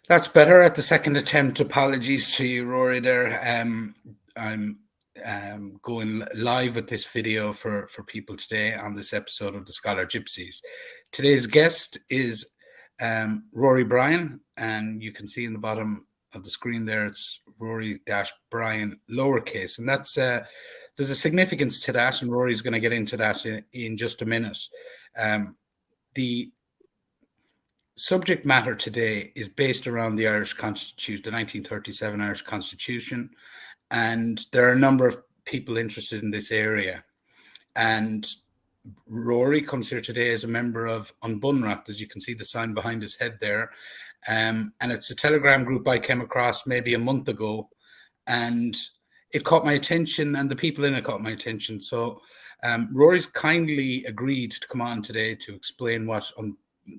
That's better at the second attempt. Apologies to you, Rory. There, I'm going live with this video for people today on this episode of the Scholar Gypsies. Today's guest is Rory-brian, and you can see in the bottom of the screen there it's Rory-Brian lowercase, and that's there's a significance to that, and Rory's going to get into that in just a minute. The subject matter today is based around the Irish Constitution, the 1937 Irish Constitution, and there are a number of people interested in this area. And Rory comes here today as a member of An Bunreacht, as you can see the sign behind his head there. And it's a Telegram group I came across maybe a month ago, and it caught my attention, and the people in it caught my attention. So Rory's kindly agreed to come on today to explain what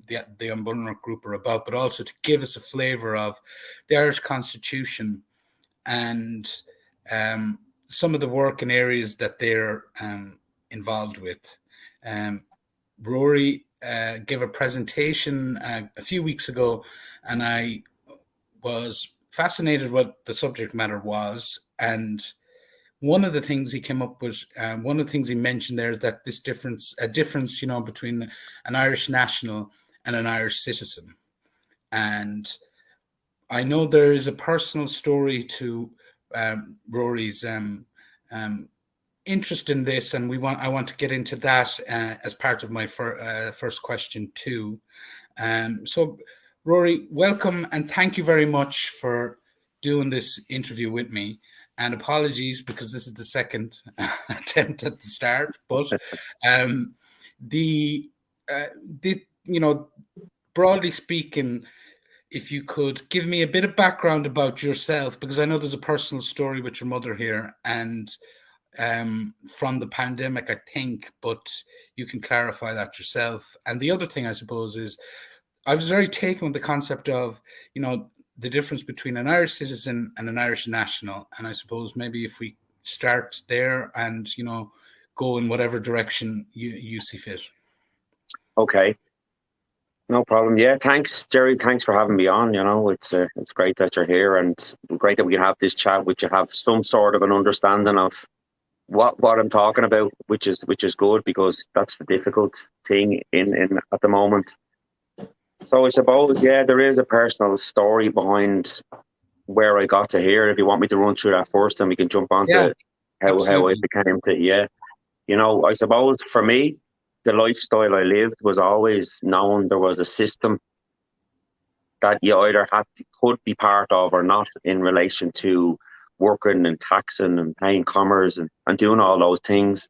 the An Bunreacht group are about, but also to give us a flavour of the Irish Constitution and some of the work in areas that they're involved with. Rory gave a presentation a few weeks ago, and I was fascinated what the subject matter was. And one of the things he came up with, one of the things he mentioned there is that a difference, between an Irish national and an Irish citizen. And I know there is a personal story to Rory's interest in this, and I want to get into that as part of my first question too. So, Rory, welcome, and thank you very much for doing this interview with me. And apologies because this is the second attempt at the start. But broadly speaking, if you could give me a bit of background about yourself, because I know there's a personal story with your mother here, and from the pandemic, I think, but you can clarify that yourself. And the other thing, I suppose, is I was very taken with the concept of, the difference between an Irish citizen and an Irish national. And I suppose maybe if we start there and, go in whatever direction you see fit. Okay. No problem. Yeah, thanks, Gerry. Thanks for having me on. It's great that you're here, and great that we can have this chat, which you have some sort of an understanding of what I'm talking about, which is good, because that's the difficult thing in at the moment. So I suppose, yeah, there is a personal story behind where I got to here. If you want me to run through that first, then we can jump on to how I became to, yeah. I suppose for me, the lifestyle I lived was always known. There was a system that you either could be part of or not, in relation to working and taxing and paying commerce and doing all those things.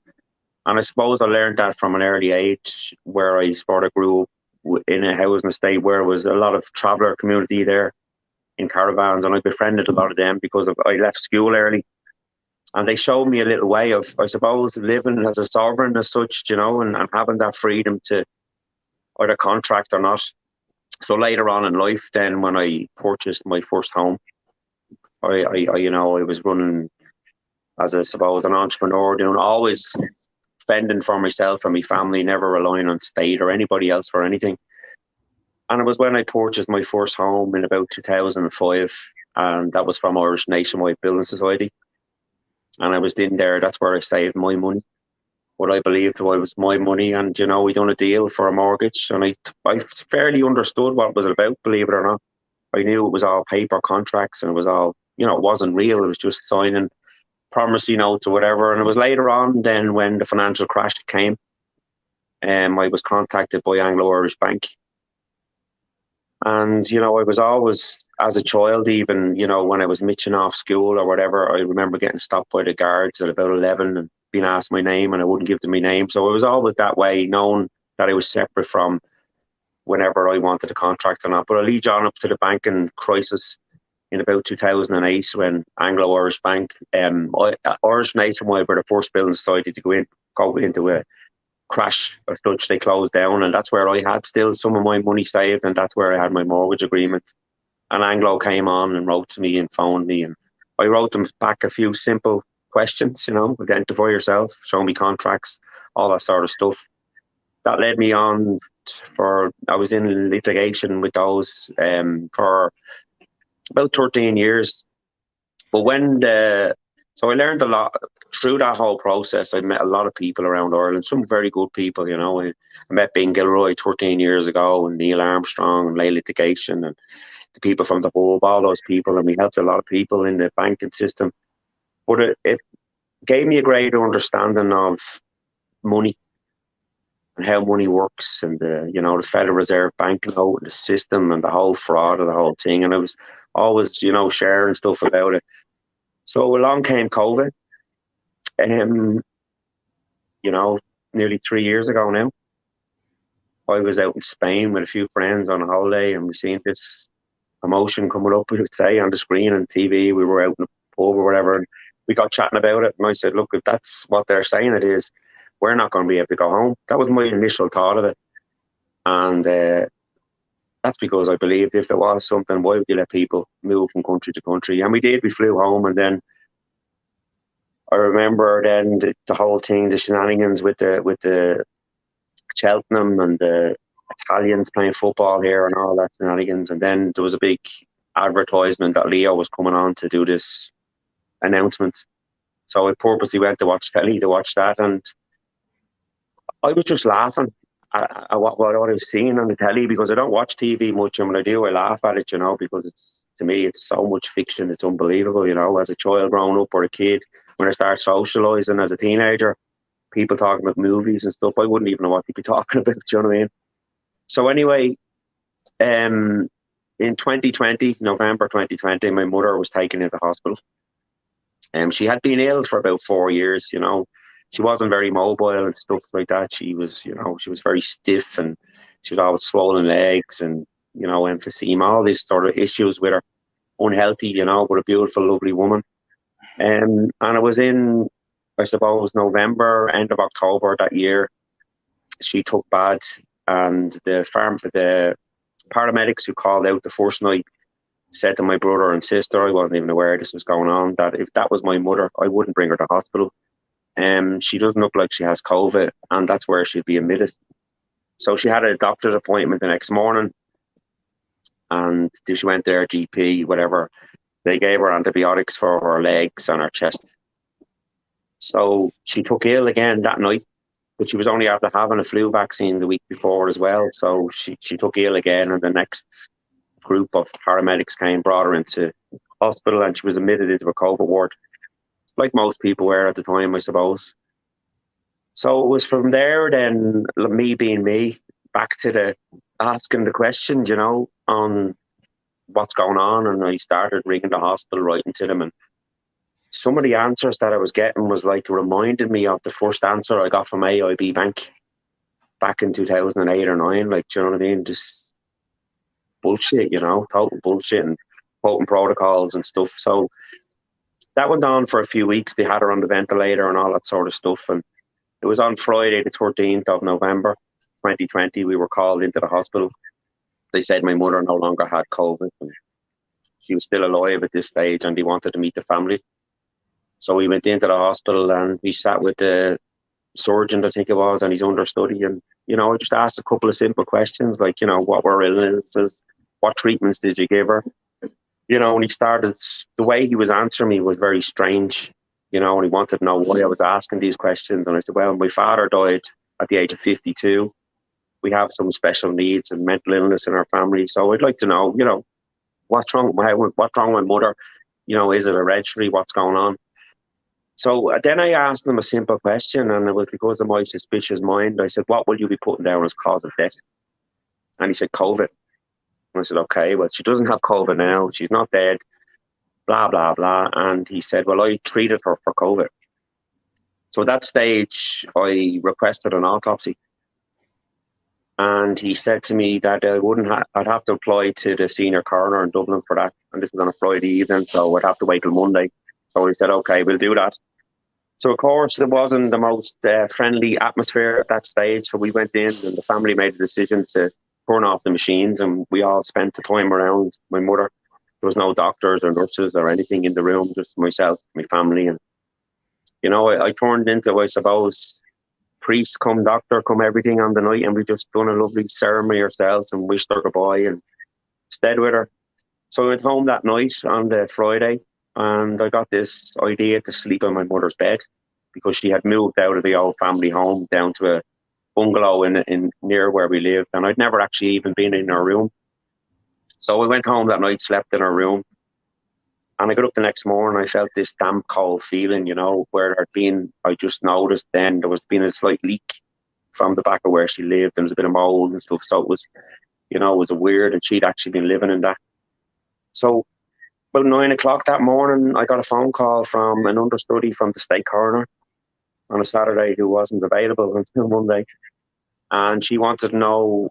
And I suppose I learned that from an early age, where I sort of grew up in a housing estate where there was a lot of traveller community there in caravans, and I befriended a lot of them because I left school early. And they showed me a little way of, I suppose, living as a sovereign as such, and having that freedom to either contract or not. So later on in life, then, when I purchased my first home, I was running as, I suppose, an entrepreneur, always fending for myself and my family, never relying on state or anybody else for anything. And it was when I purchased my first home in about 2005, and that was from Irish Nationwide Building Society. And I was in there, that's where I saved my money, what I believed was my money. And, we done a deal for a mortgage, and I fairly understood what it was about, believe it or not. I knew it was all paper contracts, and it was all, it wasn't real. It was just signing promissory notes or whatever. And it was later on then, when the financial crash came, I was contacted by Anglo-Irish Bank. And, I was always, as a child, even, when I was mitching off school or whatever, I remember getting stopped by the guards at about 11 and being asked my name, and I wouldn't give them my name. So I was always that way, knowing that I was separate from whenever I wanted a contract or not. But I lead on up to the banking crisis in about 2008, when Anglo-Irish Bank, Irish Nationwide were the first building society to go into a crash as such. They closed down, and that's where I had still some of my money saved, and that's where I had my mortgage agreement. And Anglo came on and wrote to me and phoned me, and I wrote them back a few simple questions, identify yourself, show me contracts, all that sort of stuff. That led me on I was in litigation with those for about 13 years. But so I learned a lot through that whole process. I met a lot of people around Ireland, some very good people, I met Ben Gilroy 13 years ago, and Neil Armstrong and Lay Litigation, and the people from the hub, all those people, and we helped a lot of people in the banking system. But it gave me a greater understanding of money and how money works, and the Federal Reserve bank note, the system, and the whole fraud of the whole thing. And I was always, sharing stuff about it. So along came COVID, nearly 3 years ago now. I was out in Spain with a few friends on a holiday, and we seen this emotion coming up, we would say, on the screen and TV. We were out in the pub or whatever, and we got chatting about it. And I said, look, if that's what they're saying it is, we're not going to be able to go home. That was my initial thought of it. And that's because I believed if there was something, why would you let people move from country to country? And we did. We flew home, and then I remember then the whole thing, the shenanigans with the Cheltenham and the Italians playing football here and all that shenanigans. And then there was a big advertisement that Leo was coming on to do this announcement. So I purposely went to watch telly to watch that, and I was just laughing at what I was seeing on the telly, because I don't watch TV much, and when I do, I laugh at it, because to me it's so much fiction. It's unbelievable, as a child growing up or a kid, when I start socialising as a teenager, people talking about movies and stuff, I wouldn't even know what they'd be talking about, do you know what I mean? So anyway, in 2020, November 2020, my mother was taken into hospital. She had been ill for about 4 years, She wasn't very mobile and stuff like that. She was, she was very stiff, and she was always swollen legs and, emphysema, all these sort of issues with her. Unhealthy, but a beautiful, lovely woman. And it was in, I suppose, November, end of October that year, she took bad, and the paramedics who called out the first night said to my brother and sister, I wasn't even aware this was going on, that if that was my mother, I wouldn't bring her to hospital. She doesn't look like she has COVID, and that's where she'd be admitted. So she had a doctor's appointment the next morning, and she went there, GP, whatever. They gave her antibiotics for her legs and her chest. So she took ill again that night, but she was only after having a flu vaccine the week before as well. So she took ill again, and the next group of paramedics came, brought her into hospital, and she was admitted into a COVID ward, like most people were at the time, I suppose. So it was from there then, me being me, back to the asking the questions, on what's going on. And I started ringing the hospital, writing to them, and some of the answers that I was getting was like reminded me of the first answer I got from AIB Bank back in 2008 or 9. Like, do you know what I mean? Just bullshit, total bullshit, and quoting protocols and stuff. So that went on for a few weeks. They had her on the ventilator and all that sort of stuff. And it was on Friday, the 13th of November, 2020, we were called into the hospital. They said my mother no longer had COVID, and she was still alive at this stage, and they wanted to meet the family. So we went into the hospital, and we sat with the surgeon, I think it was, and his understudy. And, I just asked a couple of simple questions, like, what were illnesses? What treatments did you give her? And he started, the way he was answering me was very strange, and he wanted to know why I was asking these questions. And I said, well, my father died at the age of 52. We have some special needs and mental illness in our family. So I'd like to know, what's wrong with my mother? Is it hereditary? What's going on? So then I asked him a simple question, and it was because of my suspicious mind. I said, what will you be putting down as cause of death? And he said, COVID. And I said, okay, well, she doesn't have COVID now. She's not dead, blah, blah, blah. And he said, well, I treated her for COVID. So at that stage, I requested an autopsy. And he said to me that I'd have to apply to the senior coroner in Dublin for that. And this was on a Friday evening, so I'd have to wait till Monday. So he said, okay, we'll do that. So, of course, it wasn't the most friendly atmosphere at that stage. So we went in, and the family made a decision to turn off the machines, and we all spent the time around my mother. There was no doctors or nurses or anything in the room, just myself, my family. And, I turned into, I suppose, priest come doctor come everything on the night, and we just done a lovely ceremony ourselves and wished her goodbye and stayed with her. So I went home that night on the Friday, and I got this idea to sleep in my mother's bed because she had moved out of the old family home down to a bungalow in near where we lived, and I'd never actually even been in her room. So I went home that night, slept in her room, and I got up the next morning. I felt this damp cold feeling, where there'd been. I just noticed then there was been a slight leak from the back of where she lived, and there was a bit of mold and stuff. So it was, it was a weird, and she'd actually been living in that. So about 9 o'clock that morning, I got a phone call from an understudy from the state coroner on a Saturday who wasn't available until Monday, and she wanted to know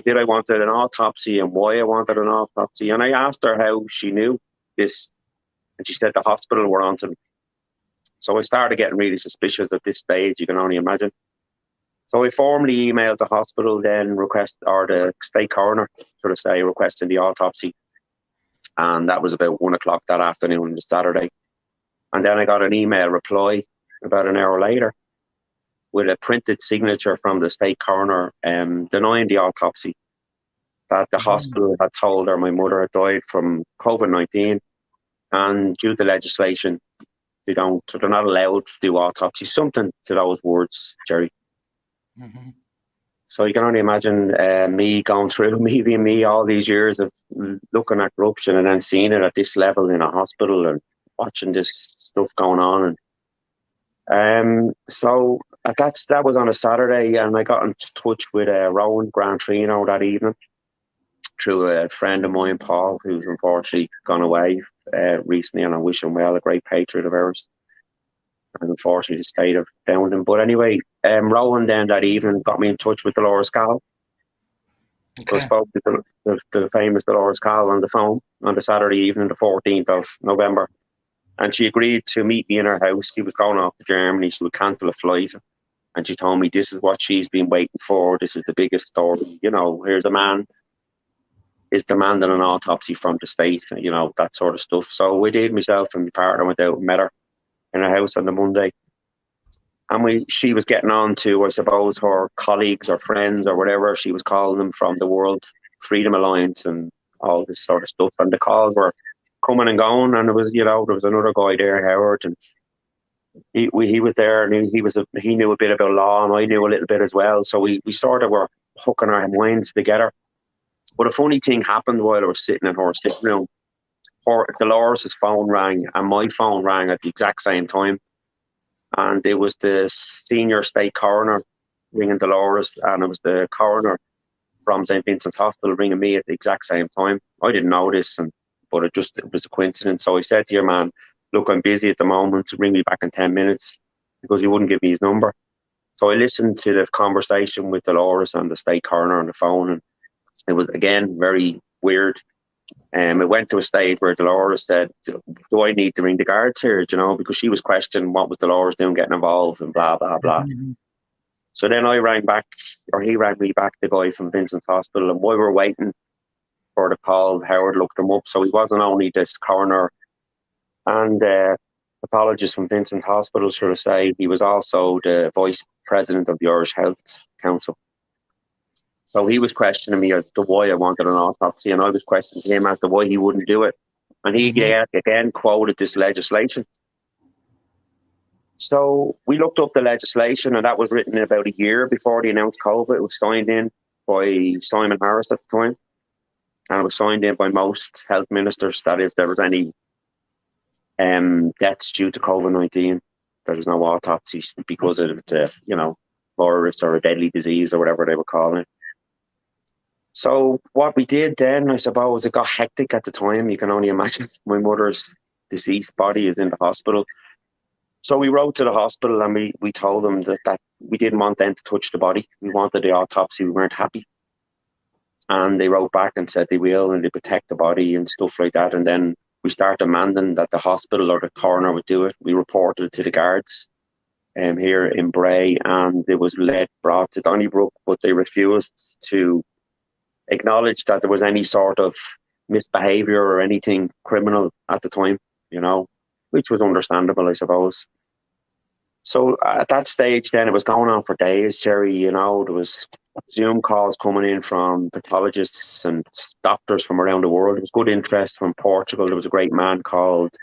did I wanted an autopsy and why I wanted an autopsy. And I asked her how she knew this, and she said the hospital were onto them. So I started getting really suspicious at this stage, you can only imagine. So I formally emailed the hospital then or the state coroner, requesting the autopsy. And that was about 1 o'clock that afternoon on the Saturday. And then I got an email reply about an hour later with a printed signature from the state coroner denying the autopsy, that the hospital had told her my mother had died from COVID-19, and due to legislation, they're not allowed to do autopsies, something to those words, Gerry. Mm-hmm. So you can only imagine me going through, me being me, all these years of looking at corruption and then seeing it at this level in a hospital and watching this stuff going on. And so that was on a Saturday, and I got in touch with Rowan Gran Trino that evening through a friend of mine, Paul, who's unfortunately gone away recently, and I wish him well, a great patriot of ours. And unfortunately, the state have found him. But anyway, Rowan then that evening got me in touch with Dolores Cal. Okay. So I spoke to the famous Dolores Cal on the phone on the Saturday evening, the 14th of November. And she agreed to meet me in her house. She was going off to Germany. She would cancel a flight. And she told me this is what she's been waiting for. This is the biggest story. Here's a man is demanding an autopsy from the state, that sort of stuff. So we did, myself and my partner went out and met her in her house on the Monday. And she was getting on to, I suppose, her colleagues or friends or whatever she was calling them from the World Freedom Alliance and all this sort of stuff. And the calls were coming and going. And there was another guy there, Howard, and he was there, and he knew a bit about law, and I knew a little bit as well. So we sort of were hooking our minds together. But a funny thing happened while I was sitting in her sitting room. Dolores' phone rang and my phone rang at the exact same time. And it was the senior state coroner ringing Dolores, and it was the coroner from St. Vincent's Hospital ringing me at the exact same time. I didn't know this, but it was a coincidence. So I said to your man, look, I'm busy at the moment, ring me back in 10 minutes, because he wouldn't give me his number. So I listened to the conversation with Dolores and the state coroner on the phone, and it was, again, very weird. It went to a stage where Dolores said, do I need to ring the guards here, because she was questioning what was Dolores doing getting involved and blah, blah, blah. Mm-hmm. So then I rang back, or he rang me back, the guy from Vincent's Hospital, and while we were waiting for the call, Howard looked him up. So he wasn't only this coroner and pathologist from Vincent's Hospital, he was also the vice president of the Irish Health Council. So he was questioning me as to why I wanted an autopsy, and I was questioning him as to why he wouldn't do it. And he again quoted this legislation. So we looked up the legislation, and that was written about a year before they announced COVID. It was signed in by Simon Harris at the time, and it was signed in by most health ministers that if there was any deaths due to COVID-19, there was no autopsies because it's a virus or a deadly disease or whatever they were calling it. So what we did then, I suppose, it got hectic at the time. You can only imagine. My mother's deceased body is in the hospital. So we wrote to the hospital and we told them that we didn't want them to touch the body. We wanted the autopsy. We weren't happy. And they wrote back and said they will, and they protect the body and stuff like that. And then we started demanding that the hospital or the coroner would do it. We reported it to the guards here in Bray, and it was brought to Donnybrook, but they refused to acknowledge that there was any sort of misbehaviour or anything criminal at the time, which was understandable, I suppose. So at that stage, then it was going on for days, Gerry. You know, there was Zoom calls coming in from pathologists and doctors from around the world. There was good interest from Portugal. There was a great man called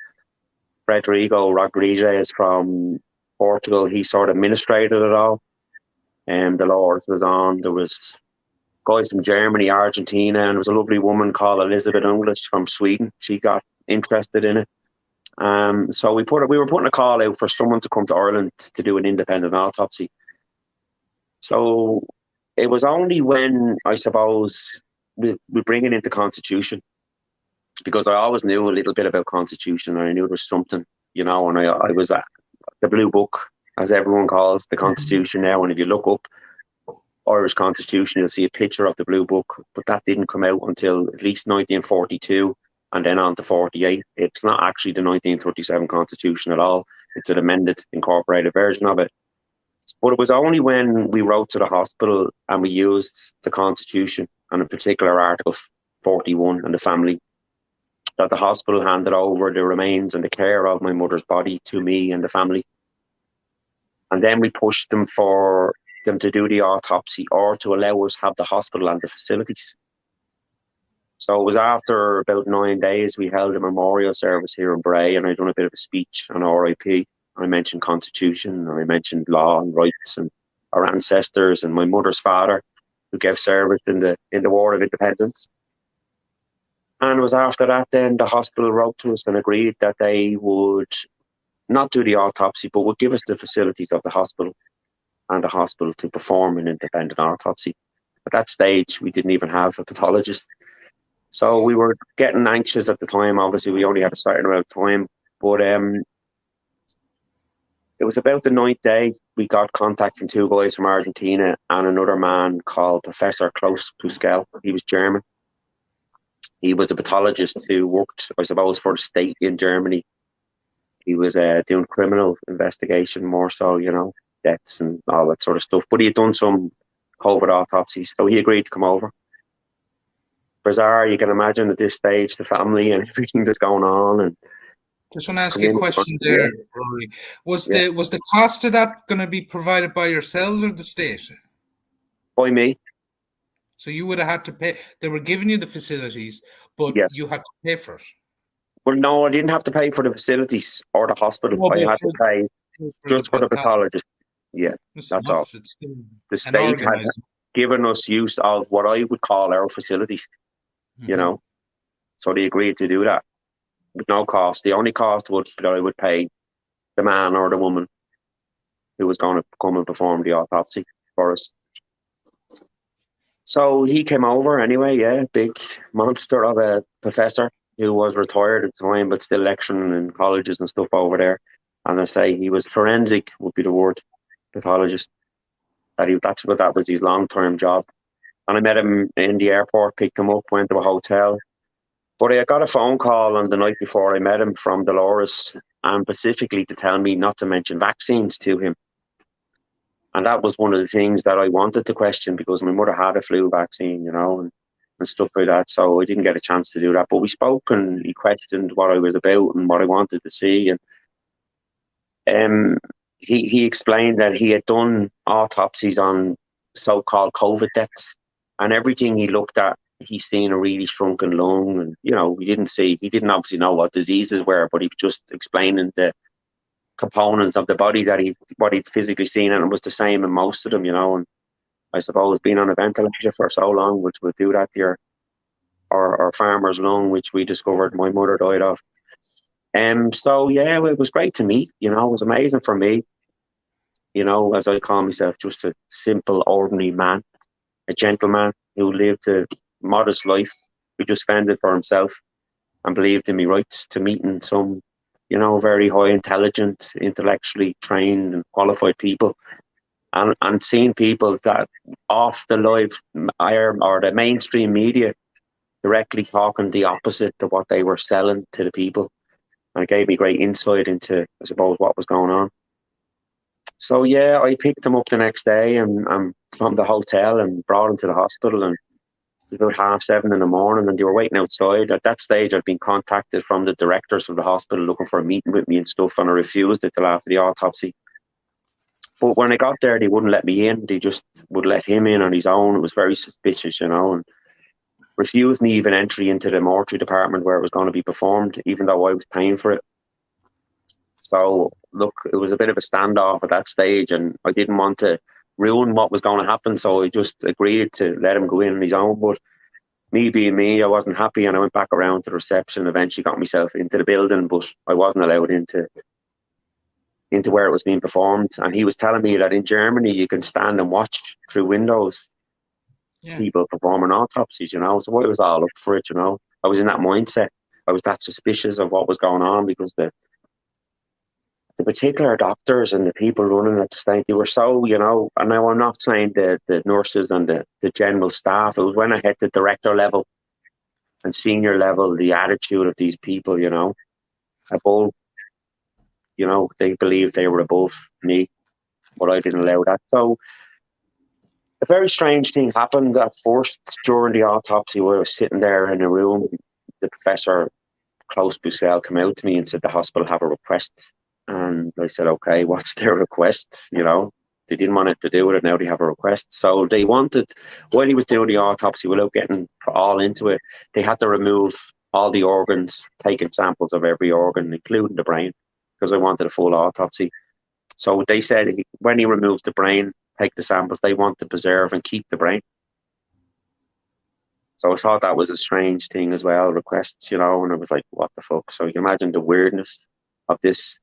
Rodrigo Rodriguez from Portugal. He sort of administrated it all. And the Lords was on. There was guys from Germany, Argentina, and there was a lovely woman called Elizabeth English from Sweden. She got interested in it. So we were putting a call out for someone to come to Ireland to do an independent autopsy. So it was only when, I suppose, we bring it into Constitution, because I always knew a little bit about Constitution, and I knew there was something, you know, and I was at the Blue Book, as everyone calls the Constitution now, and if you look up Irish Constitution, you'll see a picture of the Blue Book, but that didn't come out until at least 1942, and then on to 48. It's not actually the 1937 Constitution at all. It's an amended, incorporated version of it. But it was only when we wrote to the hospital and we used the Constitution, and in particular Article 41 and the family, that the hospital handed over the remains and the care of my mother's body to me and the family. And then we pushed them for them to do the autopsy, or to allow us have the hospital and the facilities. So it was after about 9 days we held a memorial service here in Bray, and I done a bit of a speech on RIP. I mentioned Constitution, and I mentioned law and rights and our ancestors and my mother's father, who gave service in the War of Independence. And it was after that then the hospital wrote to us and agreed that they would not do the autopsy, but would give us the facilities of the hospital and the hospital to perform an independent autopsy. At that stage, we didn't even have a pathologist. So we were getting anxious at the time. Obviously, we only had a certain amount of time. But it was about the 9th day, we got contact from 2 guys from Argentina and another man called Professor Klaus Puskel. He was German. He was a pathologist who worked, I suppose, for the state in Germany. He was doing criminal investigation more so, you know, deaths and all that sort of stuff. But he had done some COVID autopsies, so he agreed to come over. Bizarre, you can imagine at this stage, the family and everything that's going on. And just want to ask you a question there, Rory. Was the cost of that going to be provided by yourselves or the state? By me. So you would have had to pay. They were giving you the facilities, but you had to pay for it. Well, no, I didn't have to pay for the facilities or the hospital. I had to pay just for the pathologist. Yeah, that's all. The state had given us use of what I would call our facilities, you know. So they agreed to do that with no cost. The only cost was that I would pay the man or the woman who was going to come and perform the autopsy for us. So he came over anyway, big monster of a professor who was retired at the time, but still lecturing in colleges and stuff over there. And I say he was forensic, would be the word, pathologist. That was his long-term job. And I met him in the airport, picked him up, went to a hotel. But I got a phone call on the night before I met him from Dolores, and specifically to tell me not to mention vaccines to him. And that was one of the things that I wanted to question, because my mother had a flu vaccine, you know, and stuff like that. So I didn't get a chance to do that. But we spoke, and he questioned what I was about and what I wanted to see. And he explained that he had done autopsies on so-called COVID deaths, and everything he looked at, he seen a really shrunken lung. And, you know, he didn't obviously know what diseases were, but he was just explaining the components of the body that what he'd physically seen, and it was the same in most of them, you know. And I suppose being on a ventilator for so long, which would do that to your or farmer's lung, which we discovered my mother died of. So yeah, it was great to meet, you know. It was amazing for me, you know, as I call myself, just a simple, ordinary man, a gentleman who lived a modest life, who just fended for himself and believed in me rights, to meeting some, you know, very high intelligent, intellectually trained and qualified people, and seeing people that off the live or the mainstream media directly talking the opposite to what they were selling to the people. And it gave me great insight into, I suppose, what was going on. So yeah, I picked him up the next day and from the hotel and brought him to the hospital, and it was about 7:30 in the morning, and they were waiting outside. At that stage, I'd been contacted from the directors of the hospital looking for a meeting with me and stuff, and I refused it till after the autopsy. But when I got there, they wouldn't let me in. They just would let him in on his own. It was very suspicious, and refused me even entry into the mortuary department where it was going to be performed, even though I was paying for it. So, look, it was a bit of a standoff at that stage, and I didn't want to ruin what was going to happen, so I just agreed to let him go in on his own. But me being me, I wasn't happy, and I went back around to the reception, eventually got myself into the building, but I wasn't allowed into where it was being performed. And he was telling me that in Germany you can stand and watch through windows people performing autopsies, so I was all up for it. I was in that mindset. I was that suspicious of what was going on, because the particular doctors and the people running at the state, they were so, and now I'm not saying the nurses and the general staff. It was when I hit the director level and senior level, the attitude of these people, above, they believed they were above me, but I didn't allow that. So a very strange thing happened at first during the autopsy, where I was sitting there in a room. The professor, Klaus Bussell, came out to me and said the hospital have a request. And I said, okay, what's their request? They didn't want it to do with it. Now they have a request. So they wanted, while he was doing the autopsy, without getting all into it, they had to remove all the organs, taking samples of every organ, including the brain, because I wanted a full autopsy. So they said when he removes the brain, take the samples, they want to preserve and keep the brain. So I thought that was a strange thing as well, requests, and I was like, what the fuck? So you can imagine the weirdness of this.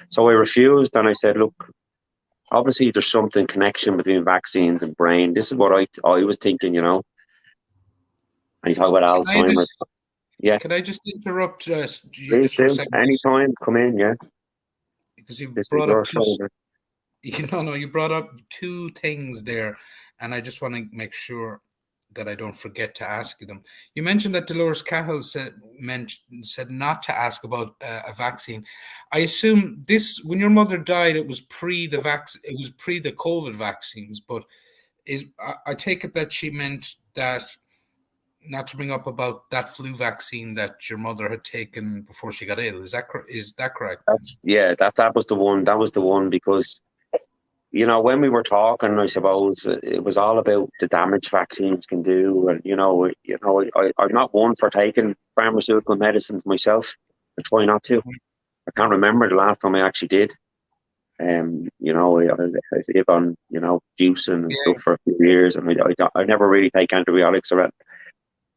So I refused, and I said, look, obviously there's something connection between vaccines and brain. This is what I was thinking, And you talk about Alzheimer's. Can I just interrupt you Please just for a second? Anytime, come in, yeah. Because you brought up you brought up two things there, and I just want to make sure that I don't forget to ask you them. You mentioned that Dolores Cahill said not to ask about a vaccine. I assume this, when your mother died, it was pre the COVID vaccines, but I take it that she meant that, not to bring up about that flu vaccine that your mother had taken before she got ill. Is that correct? That was the one. That was the one, because when we were talking, I suppose it was all about the damage vaccines can do, and I'm not one for taking pharmaceutical medicines myself. I try not to. I can't remember the last time I actually did. I live on juicing and stuff for a few years, and I never really take antibiotics or that.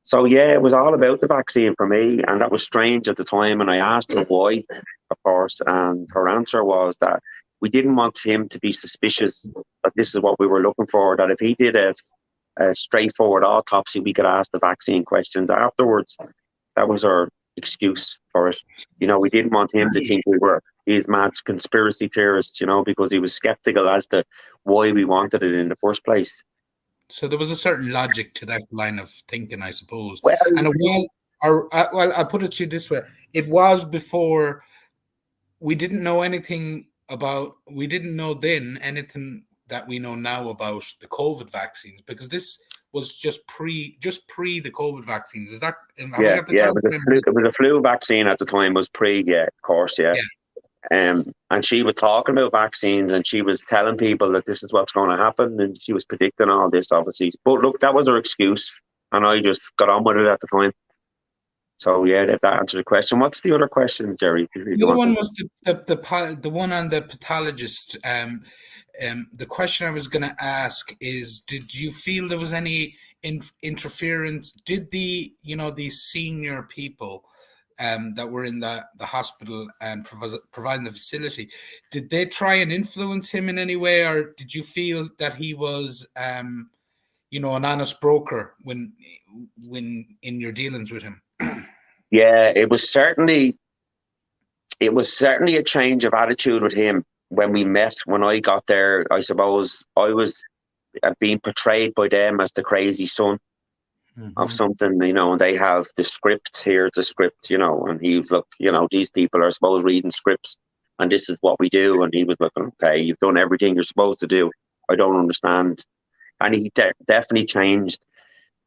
So it was all about the vaccine for me, and that was strange at the time. And I asked her why, of course, and her answer was that we didn't want him to be suspicious that this is what we were looking for, that if he did a straightforward autopsy, we could ask the vaccine questions afterwards. That was our excuse for it. We didn't want him to think we were these mad conspiracy theorists, because he was skeptical as to why we wanted it in the first place. So there was a certain logic to that line of thinking, I suppose. Well, and I'll put it to you this way. It was before we didn't know anything about, we didn't know then anything that we know now about the COVID vaccines, because this was just pre the COVID vaccines. Is that? It was a flu vaccine at the time. Was pre, of course, And she was talking about vaccines, and she was telling people that this is what's going to happen, and she was predicting all this, obviously. But look, that was her excuse, and I just got on with it at the time. So if that answers the question. What's the other question, Gerry? The other one was the one on the pathologist. The question I was going to ask is, did you feel there was any interference? Did these senior people that were in the hospital and providing the facility, did they try and influence him in any way, or did you feel that he was an honest broker when in your dealings with him? It was certainly a change of attitude with him when we met. When I got there, I suppose I was being portrayed by them as the crazy son of something, and they have the script. Here's the script, and he was like, these people are supposed reading scripts, and this is what we do. And he was like, okay, you've done everything you're supposed to do. I don't understand. And he definitely changed.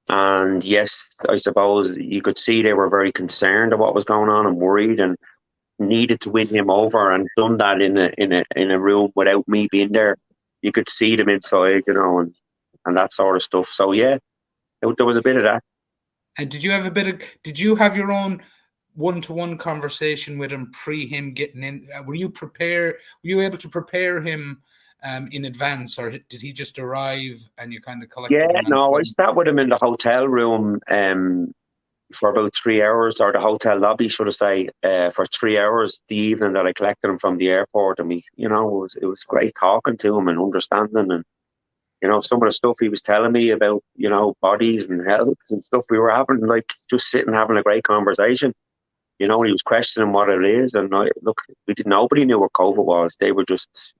And yes, I suppose you could see they were very concerned of what was going on and worried, and needed to win him over, and done that in a room without me being there. you could see them inside, you know, and that sort of stuff. So yeah, there was a bit of that. And did you have your own one-to-one conversation with him pre him getting in? Were you able to prepare him in advance, or did he just arrive and you kind of Yeah, collected him? no, I sat with him in the hotel room for about 3 hours, or the hotel lobby, should I say, for 3 hours the evening that I collected him from the airport. And it was great talking to him and understanding, and some of the stuff he was telling me about, bodies and health and stuff, we were having, like, just sitting having a great conversation. He was questioning what it is, and nobody knew what COVID was. They were just,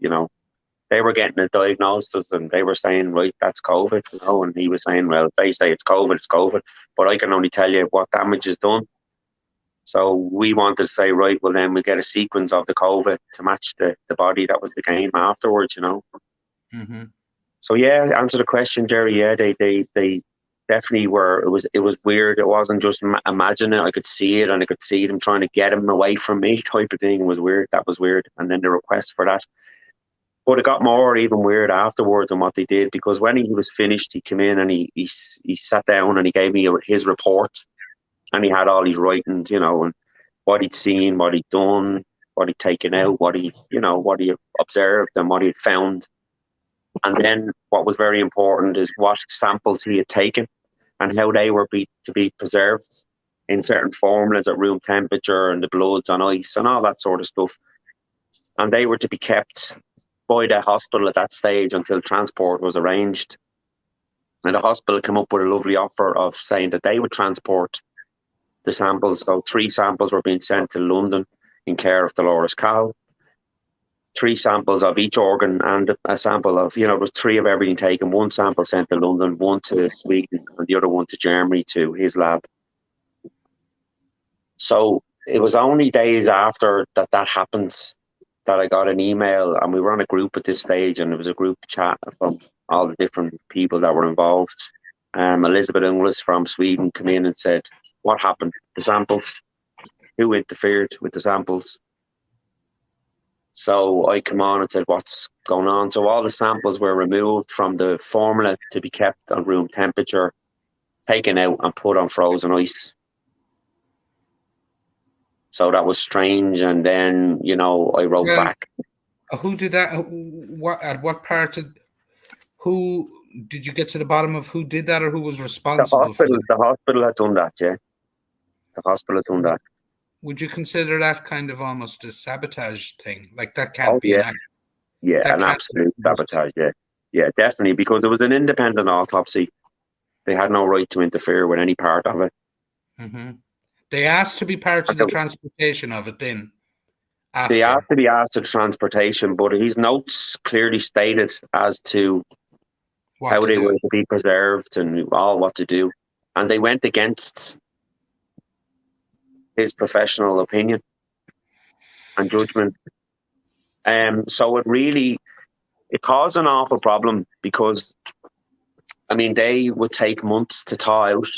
they were getting a diagnosis and they were saying, right, that's COVID, and he was saying, well, they say it's COVID, but I can only tell you what damage is done. So we wanted to say, right, well, then we get a sequence of the COVID to match the body that was the game afterwards, Mm-hmm. So yeah, answer the question, Gerry. Yeah, they definitely were. It was weird. It wasn't just imagining it. I could see it, and I could see them trying to get him away from me, type of thing. It was weird. That was weird. And then the request for that. But it got more even weird afterwards on what they did, because when he was finished, he came in and he sat down and he gave me his report, and he had all his writings, and what he'd seen, what he'd done, what he'd taken out, what he observed and what he'd found. And then what was very important is what samples he had taken and how they were to be preserved in certain formulas at room temperature, and the bloods on ice and all that sort of stuff. And they were to be kept by the hospital at that stage until transport was arranged. And the hospital came up with a lovely offer of saying that they would transport the samples. So 3 samples were being sent to London in care of Dolores Cow. 3 samples of each organ and a sample of, there was 3 of everything taken. 1 sample sent to London, 1 to Sweden, and the other 1 to Germany, to his lab. So it was only days after that happens that I got an email, and we were on a group at this stage, and it was a group chat from all the different people that were involved. Elizabeth Inglis from Sweden came in and said, what happened? The samples? Who interfered with the samples? So I come on and said, what's going on? So all the samples were removed from the formula to be kept on room temperature, taken out and put on frozen ice. So that was strange. And then, I wrote back. Who did that? Who did you get to the bottom of who did that, or who was responsible for that? The hospital had done that, yeah. The hospital had done that. Would you consider that kind of almost a sabotage thing? Like, that can't be an act. Yeah, an absolute sabotage, yeah. Yeah, definitely, because it was an independent autopsy. They had no right to interfere with any part of it. Mm-hmm. They asked to be part of the transportation of it then? After. They asked to be asked of transportation, but his notes clearly stated as to how they were to be preserved and all what to do. And they went against his professional opinion and judgment. So it caused an awful problem, because, they would take months to thaw out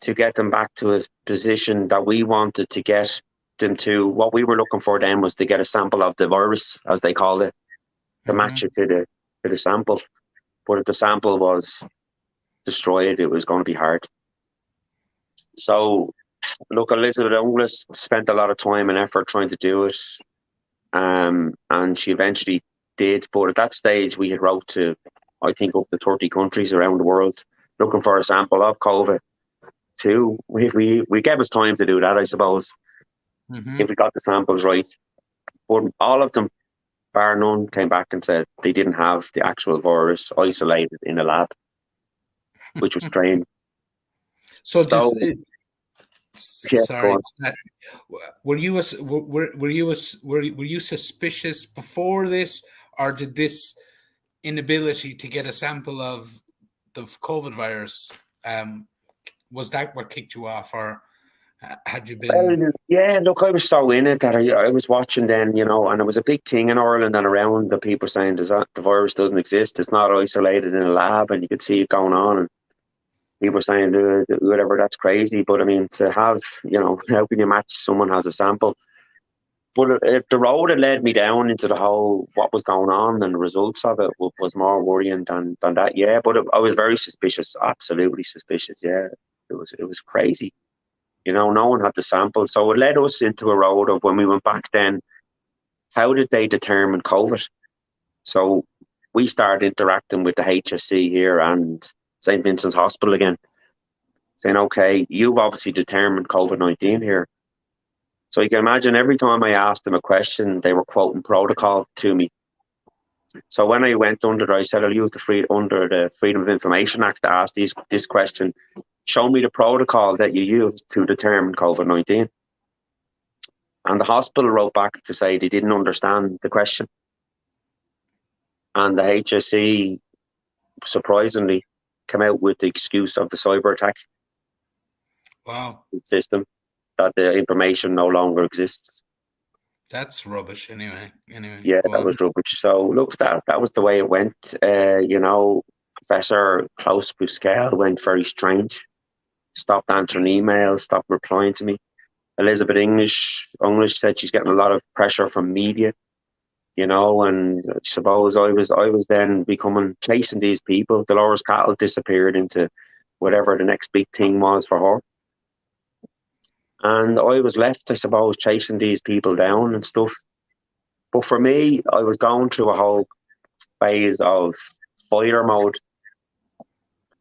to get them back to a position that we wanted to get them to. What we were looking for then was to get a sample of the virus, as they called it, to match it to the sample. But if the sample was destroyed, it was going to be hard. So, look, Elizabeth Inglis spent a lot of time and effort trying to do it, and she eventually did. But at that stage, we had wrote to, I think, up to 30 countries around the world looking for a sample of COVID too. We gave us time to do that, I suppose, if we got the samples right. But all of them, bar none, came back and said they didn't have the actual virus isolated in a lab, which was strange. Sorry. Were you suspicious before this, or did this inability to get a sample of the COVID virus, was that what kicked you off, or had you been? Well, yeah, look, I was so in it that I was watching then, and it was a big thing in Ireland and around, the people saying the virus doesn't exist, it's not isolated in a lab, and you could see it going on, and people were saying, whatever, that's crazy. But to have, how can you match someone has a sample? But the road that led me down into the whole what was going on and the results of it was more worrying than that. Yeah, but I was very suspicious, absolutely suspicious. Yeah, it was crazy. No one had the sample, so it led us into a road of when we went back then. How did they determine COVID? So we started interacting with the HSC here and St. Vincent's Hospital again, saying, okay, you've obviously determined COVID-19 here. So you can imagine every time I asked them a question, they were quoting protocol to me. So when I went under, I said, I'll use under the Freedom of Information Act to ask this question. Show me the protocol that you used to determine COVID-19. And the hospital wrote back to say they didn't understand the question. And the HSE, surprisingly, came out with the excuse of the cyber attack. Wow. System, that the information no longer exists. That's rubbish anyway. Yeah, that was rubbish. So look, that was the way it went. Professor Klaus Busquel went very strange. Stopped answering emails, stopped replying to me. Elizabeth English said she's getting a lot of pressure from media, and I suppose I was then chasing these people. Dolores Cattle disappeared into whatever the next big thing was for her. And I was left, I suppose, chasing these people down and stuff. But for me, I was going through a whole phase of fighter mode.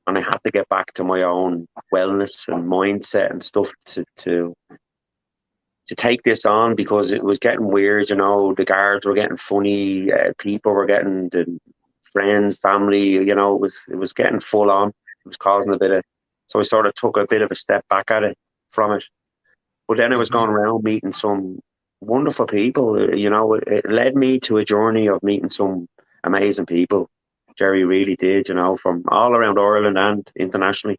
And I had to get back to my own wellness and mindset and stuff to take this on, because it was getting weird. The guards were getting funny. People were getting friends, family. It was getting full on. It was causing a bit of. So I sort of took a bit of a step back from it. But then I was going around meeting some wonderful people. It led me to a journey of meeting some amazing people. Gerry really did, from all around Ireland and internationally.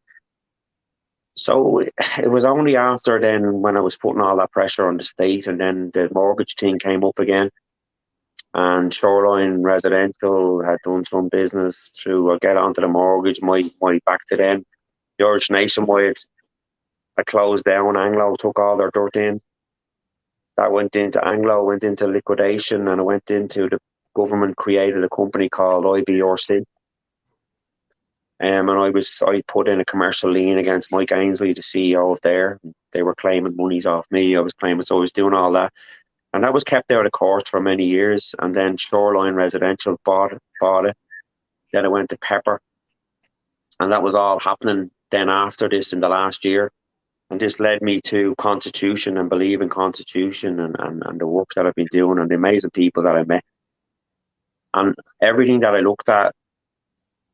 So it was only after then, when I was putting all that pressure on the state, and then the mortgage thing came up again. And Shoreline Residential had done some business through get onto the mortgage, my back to them. The Irish Nationwide, I closed down. Anglo took all their dirt in. That went into liquidation, and it went into the government created a company called IBRC. And I put in a commercial lien against Mike Ainsley, the CEO of there. They were claiming monies off me. I was claiming, so I was doing all that. And that was kept out of court for many years. And then Shoreline Residential bought it. Then it went to Pepper. And that was all happening then after this in the last year. And this led me to Constitution and believe in Constitution and the work that I've been doing and the amazing people that I met. And everything that I looked at,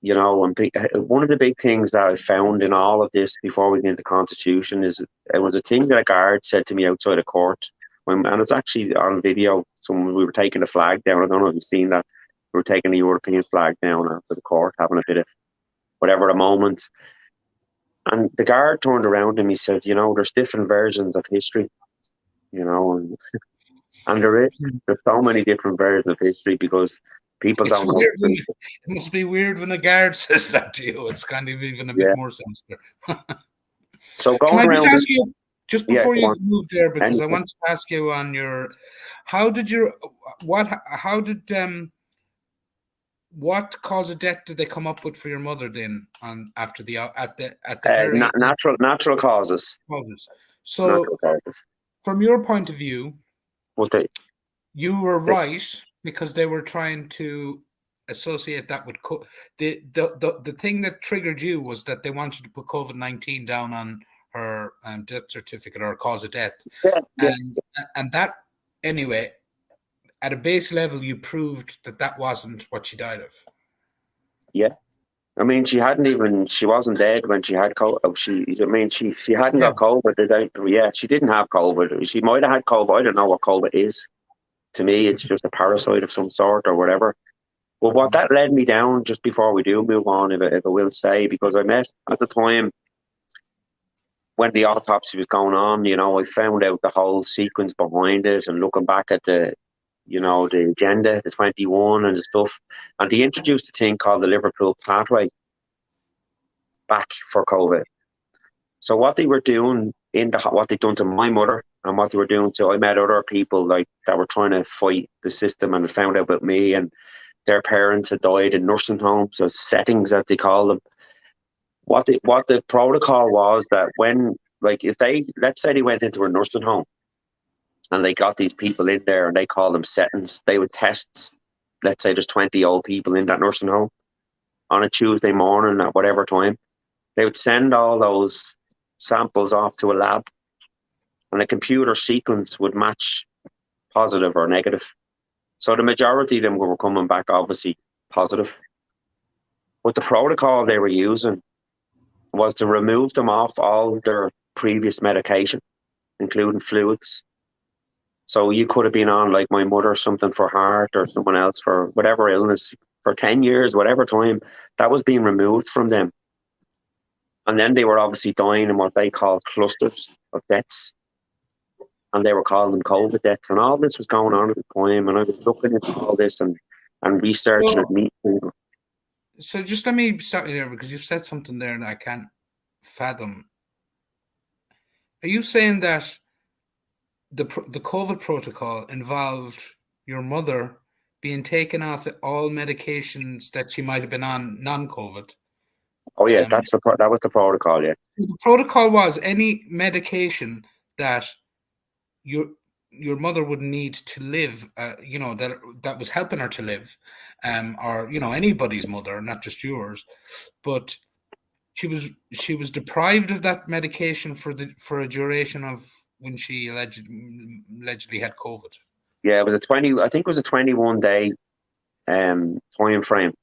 and one of the big things that I found in all of this before we get into Constitution is it was a thing that a guard said to me outside of court. And it's actually on video. We were taking the flag down. I don't know if you've seen that. We were taking the European flag down after the court, having a bit of whatever the moment. And the guard turned around and he said, there's different versions of history, and there's so many different versions of history because people don't know. It must be weird when a guard says that to you. It's kind of even a bit more sinister. So can I just around ask you, just before you move there, because I want to ask you on your, what cause of death did they come up with for your mother then? After the at the very natural causes. So, natural causes. From your point of view, you were right because they were trying to associate that with the thing that triggered you was that they wanted to put COVID-19 down on her death certificate or cause of death, and that anyway. At a base level, you proved that wasn't what she died of. Yeah. I mean, she wasn't dead when she had COVID. She hadn't got COVID. Yeah, she didn't have COVID. She might have had COVID. I don't know what COVID is. To me, it's just a parasite of some sort or whatever. Well, what that led me down, just before we do move on, if I will say, because I met at the time when the autopsy was going on, I found out the whole sequence behind it and looking back at the agenda, the 21 and the stuff. And they introduced a thing called the Liverpool pathway back for COVID. So what they were doing what they'd done to my mother, and what they were doing. So I met other people like that were trying to fight the system, and found out about me, and their parents had died in nursing homes, or settings as they call them. What the protocol was, that when, like, if they, let's say they went into a nursing home and they got these people in there and they call them settings, they would test, let's say there's 20 old people in that nursing home on a Tuesday morning at whatever time. They would send all those samples off to a lab, and a computer sequence would match positive or negative. So the majority of them were coming back obviously positive. But the protocol they were using was to remove them off all their previous medication, including fluids. So you could have been on, like my mother, something for heart, or someone else for whatever illness, for 10 years, whatever time, that was being removed from them. And then they were obviously dying in what they call clusters of deaths. And they were calling them COVID deaths. And all this was going on at the time. And I was looking into all this and researching it. So just let me stop you there, because you said something there and I can't fathom. Are you saying that the COVID protocol involved your mother being taken off all medications that she might have been on non-COVID? Oh yeah, that was the protocol. Yeah, the protocol was any medication that your mother would need to live, that was helping her to live, or anybody's mother, not just yours, but she was deprived of that medication for a duration of when she allegedly had COVID. Yeah, it was I think it was a 21-day time frame.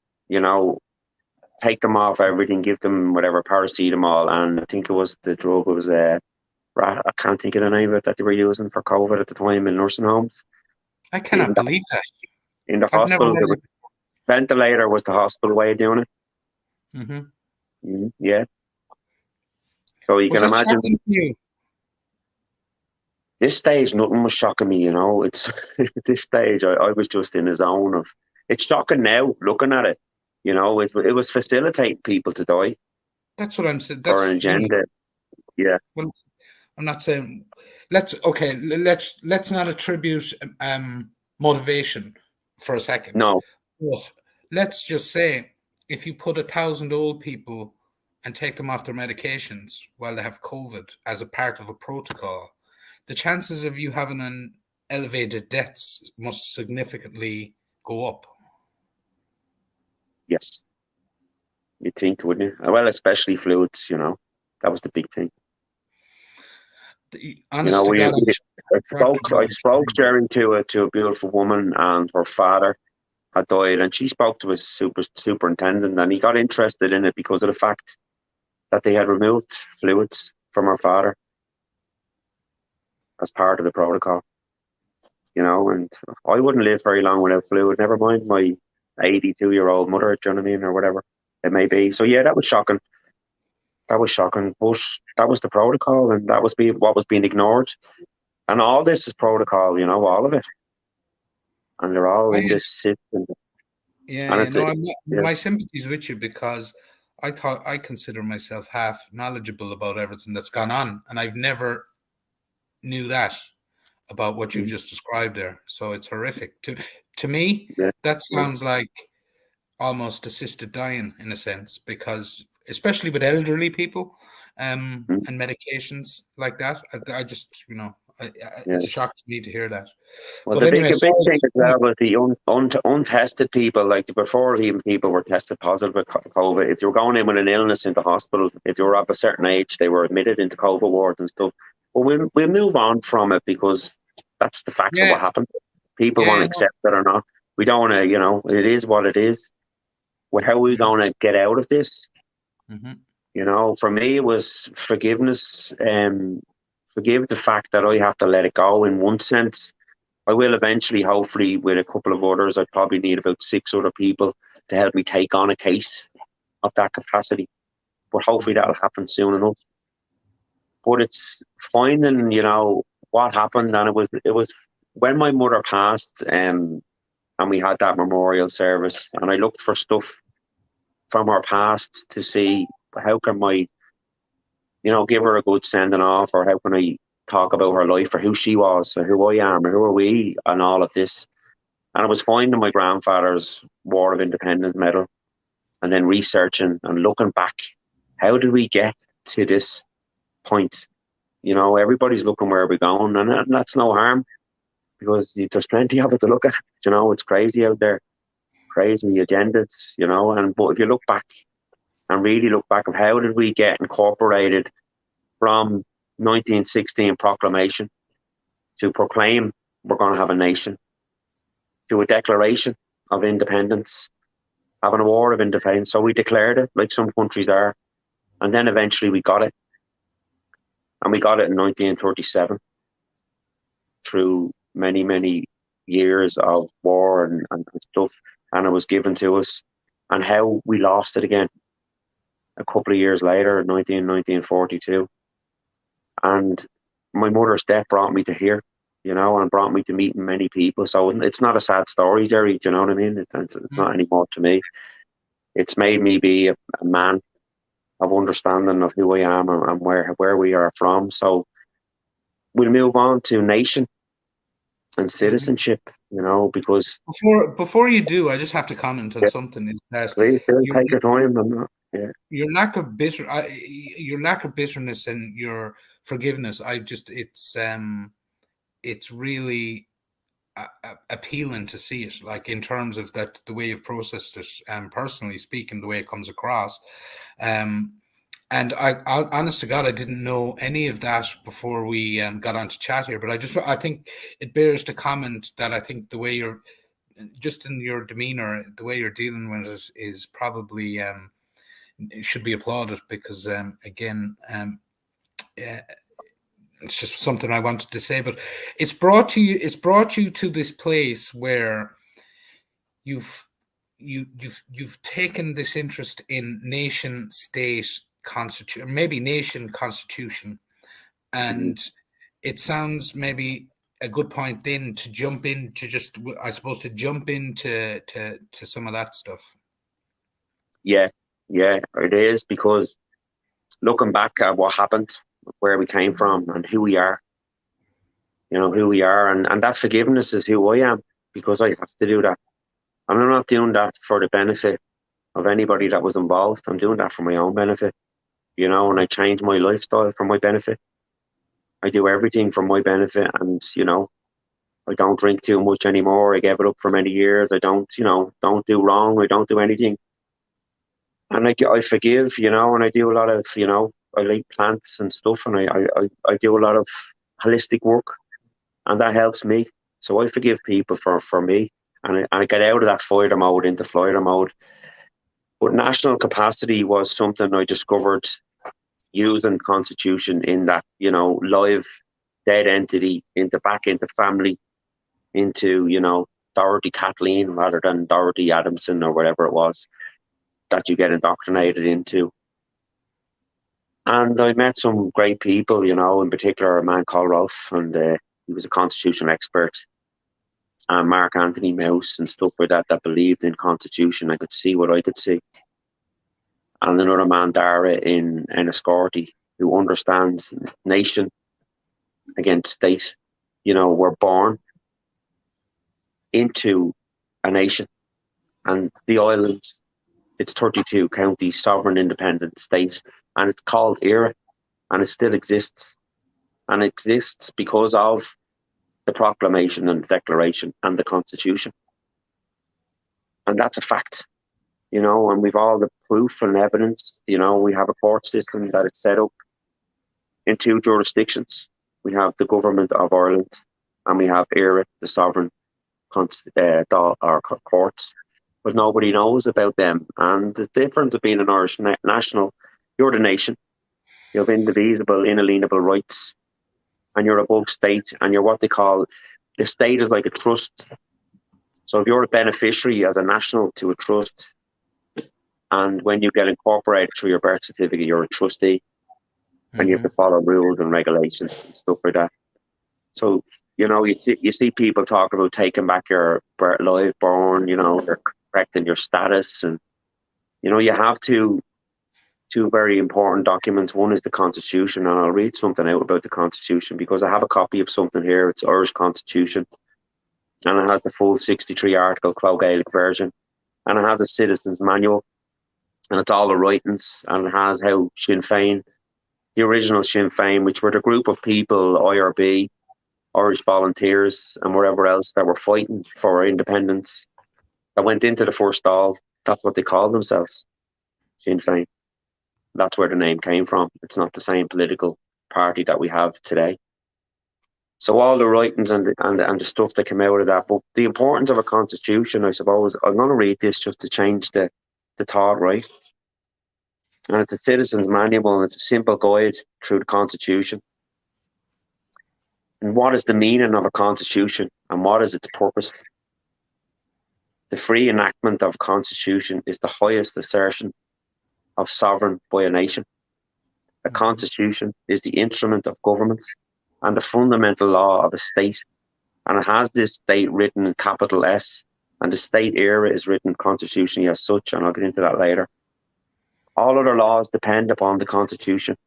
Take them off everything, give them whatever paracetamol, and I think it was the drug. It was I can't think of the name of it that they were using for COVID at the time in nursing homes. I cannot believe that. In the hospital, the ventilator was the hospital way of doing it. Yeah. So you can imagine. This stage, nothing was shocking me. It's at this stage, I was just in a zone of. It's shocking now, looking at it. It was facilitating people to die. That's what I'm saying. For an agenda. Yeah. Well, I'm not saying let's not attribute motivation for a second. No. But let's just say if you put 1,000 old people and take them off their medications while they have COVID as a part of a protocol, the chances of you having an elevated deaths must significantly go up. Yes. You'd think, wouldn't you? Well, especially fluids, that was the big thing. I spoke, Gerry, to a beautiful woman, and her father had died, and she spoke to his superintendent, and he got interested in it because of the fact that they had removed fluids from her father as part of the protocol. And I wouldn't live very long without fluid, never mind my 82-year-old mother, do you know what I mean, or whatever it may be. So yeah, that was shocking. But that was the protocol, and that was what was being ignored. And all this is protocol, all of it. And they're all in this system. Yeah, my sympathies with you, because I consider myself half knowledgeable about everything that's gone on, and I've never knew that about what you've just described there. So it's horrific. To me, that sounds like almost assisted dying in a sense, because especially with elderly people and medications like that, I just, it's a shock to me to hear that. Well, but the big thing as well was the untested people, like before even people were tested positive with COVID. If you were going in with an illness into hospital, if you were of a certain age, they were admitted into COVID wards and stuff. But we'll move on from it, because that's the facts of what happened. People want to accept it or not. We don't want to, it is what it is. Well, how are we going to get out of this? For me, it was forgiveness. Forgive the fact that I have to let it go in one sense. I will eventually, hopefully, with a couple of others. I probably need about 6 other people to help me take on a case of that capacity. But hopefully that'll happen soon enough. But it's finding, what happened. And it was when my mother passed, and we had that memorial service, and I looked for stuff from her past to see how can I, give her a good sending off, or how can I talk about her life or who she was or who I am or who are we and all of this. And I was finding my grandfather's War of Independence medal and then researching and looking back. How did we get to this point? You know, everybody's looking where we're going, and that's no harm because there's plenty of it to look at. You know, it's crazy out there, crazy agendas, you know. And but if you look back and really look back of how did we get incorporated from 1916 proclamation to proclaim we're going to have a nation, to a declaration of independence, having a war of independence. So we declared it like some countries are. And then eventually we got it. And we got it in 1937 through many, many years of war and stuff. And it was given to us. And how we lost it again a couple of years later, 1942. And my mother's death brought me to here, you know, and brought me to meeting many people. So it's not a sad story, Gerry, do you know what I mean? It's not anymore to me. It's made me be a man of understanding of who I am and where we are from. So we'll move on to nation and citizenship, you know, because before you do, I just have to comment on something. Is that please do take your time. Your lack of bitterness and your forgiveness. It's really appealing to see it, like in terms of that the way you've processed it, personally speaking, the way it comes across. And I honest to God, I didn't know any of that before we got on to chat here. But I think it bears to comment that I think the way you're, just in your demeanor, the way you're dealing with it is probably it should be applauded because again, it's just something I wanted to say. But it's brought you to this place where you've taken this interest in nation state constitution, maybe nation constitution, and it sounds maybe a good point then to jump into some of that stuff. Yeah, it is, because looking back at what happened, where we came from and who we are, you know, who we are, and that forgiveness is who I am, because I have to do that. And I'm not doing that for the benefit of anybody that was involved. I'm doing that for my own benefit, you know, and I change my lifestyle for my benefit. I do everything for my benefit, and, you know, I don't drink too much anymore. I gave it up for many years. I don't do wrong. I don't do anything. And I forgive, you know, and I do a lot of, you know, I like plants and stuff, and I do a lot of holistic work, and that helps me. So I forgive people for me, and I get out of that fighter mode into flighter mode. But national capacity was something I discovered using Constitution in that, you know, live dead entity back into family, into, you know, Dorothy Kathleen rather than Dorothy Adamson or whatever it was that you get indoctrinated into. And I met some great people, you know, in particular a man called Rolf, and he was a constitution expert, and Mark Anthony Mouse and stuff like that believed in Constitution. I could see what I could see. And another man, Dara, in Enniscorthy, who understands nation against state. You know, we're born into a nation, and the islands, it's 32 counties, sovereign independent state, and it's called ERA, and it still exists. And it exists because of the proclamation and the declaration and the Constitution. And that's a fact, you know, and we've all the proof and evidence. You know, we have a court system that is set up in 2 jurisdictions. We have the government of Ireland, and we have ERA, the sovereign courts, but nobody knows about them. And the difference of being an Irish national, you're the nation, you have indivisible, inalienable rights, and you're above state, and you're what they call, the state is like a trust. So if you're a beneficiary as a national to a trust, and when you get incorporated through your birth certificate, you're a trustee, and you have to follow rules and regulations and stuff like that. So, you know, you see people talk about taking back your live born, you know, they're correcting your status, and, you know, you have to two very important documents. One is the Constitution, and I'll read something out about the Constitution because I have a copy of something here. It's Irish Constitution, and it has the full 63 article Gaelic version, and it has a citizen's manual, and it's all the writings, and it has how Sinn Féin, the original Sinn Féin, which were the group of people, IRB, Irish volunteers, and wherever else that were fighting for our independence, that went into the first Dáil. That's what they called themselves, Sinn Féin. That's where the name came from. It's not the same political party that we have today. So all the writings and the stuff that came out of that, but the importance of a constitution, I suppose, I'm going to read this just to change the thought, right? And it's a citizen's manual, and it's a simple guide through the constitution. And what is the meaning of a constitution, and what is its purpose? The free enactment of a constitution is the highest assertion of sovereign by a nation. A constitution is the instrument of government and the fundamental law of a state, and it has this state written in capital S, and the state era is written constitutionally as such, and I'll get into that later. All other laws depend upon the constitution,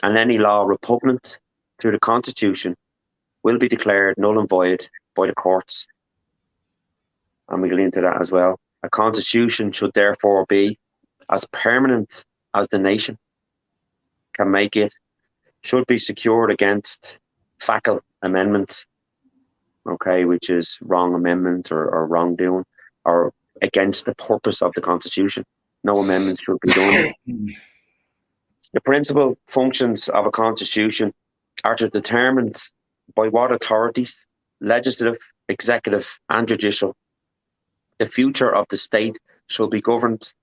and any law repugnant to the constitution will be declared null and void by the courts, and we'll get into that as well. A constitution should therefore be as permanent as the nation can make it, should be secured against facal amendment, okay, which is wrong amendment or wrongdoing, or against the purpose of the constitution. No amendments should be done. The principal functions of a constitution are to determine by what authorities, legislative, executive, and judicial, the future of the state shall be governed,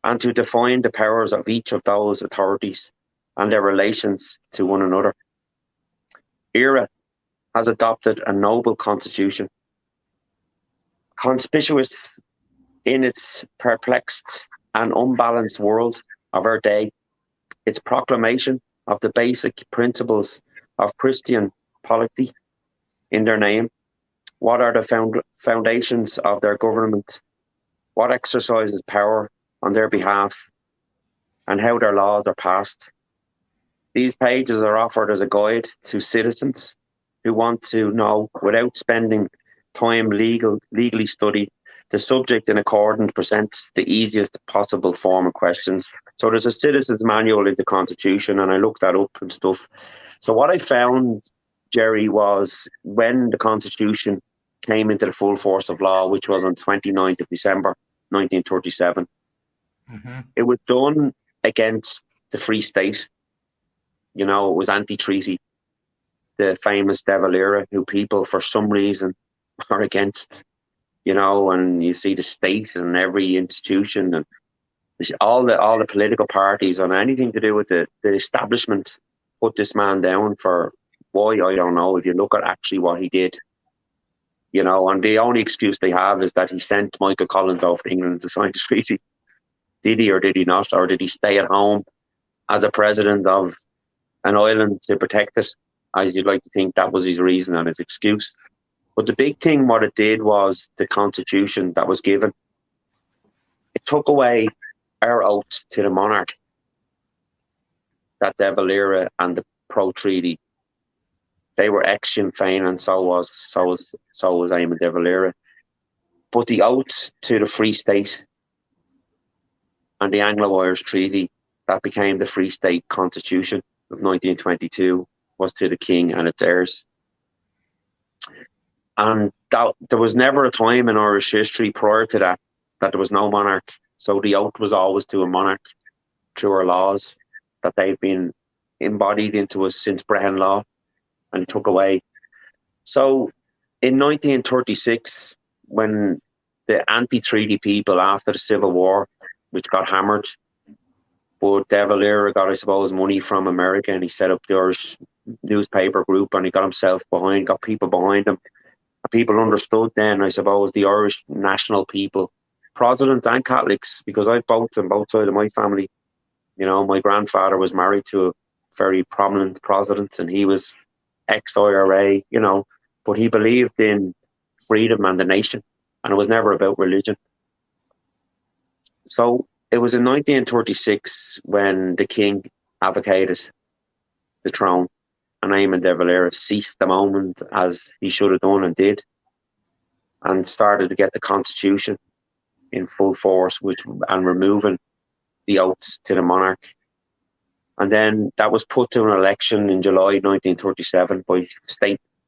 and to define the powers of each of those authorities and their relations to one another. ERA has adopted a noble constitution, conspicuous in its perplexed and unbalanced world of our day. Its proclamation of the basic principles of Christian polity in their name. What are the foundations of their government? What exercises power on their behalf, and how their laws are passed. These pages are offered as a guide to citizens who want to know, without spending time legally study the subject in accordance, presents the easiest possible form of questions. So there's a citizen's manual in the Constitution, and I looked that up and stuff. So what I found, Gerry, was when the Constitution came into the full force of law, which was on 29th of December 1937, it was done against the Free State. You know, it was anti-treaty. The famous De Valera, who people for some reason are against, you know, and you see the state and every institution and all the political parties on anything to do with the establishment put this man down for why, I don't know. If you look at actually what he did, you know, and the only excuse they have is that he sent Michael Collins over to England to sign the treaty. Did he or did he not? Or did he stay at home as a president of an island to protect it? As you'd like to think that was his reason and his excuse. But the big thing, what it did was the constitution that was given. It took away our oath to the monarch that De Valera and the pro-treaty, they were ex-Sinn Féin, and so was Eamon De Valera. But the oath to the Free State and the Anglo-Irish Treaty that became the Free State Constitution of 1922 was to the King and its heirs. And that, there was never a time in Irish history prior to that there was no monarch. So the oath was always to a monarch through our laws that they've been embodied into us since Brehon Law and took away. So in 1936, when the anti-treaty people after the Civil War, which got hammered, but De Valera got, I suppose, money from America, and he set up the Irish newspaper group, and he got himself behind, got people behind him. And people understood then, I suppose, the Irish national people, Protestants and Catholics, because I've both on both sides of my family. You know, my grandfather was married to a very prominent Protestant, and he was ex-IRA, you know, but he believed in freedom and the nation, and it was never about religion. So it was in 1936 when the king abdicated the throne, and Eamon de Valera seized the moment, as he should have done and did, and started to get the constitution in full force, and removing the oaths to the monarch. And then that was put to an election in July 1937 by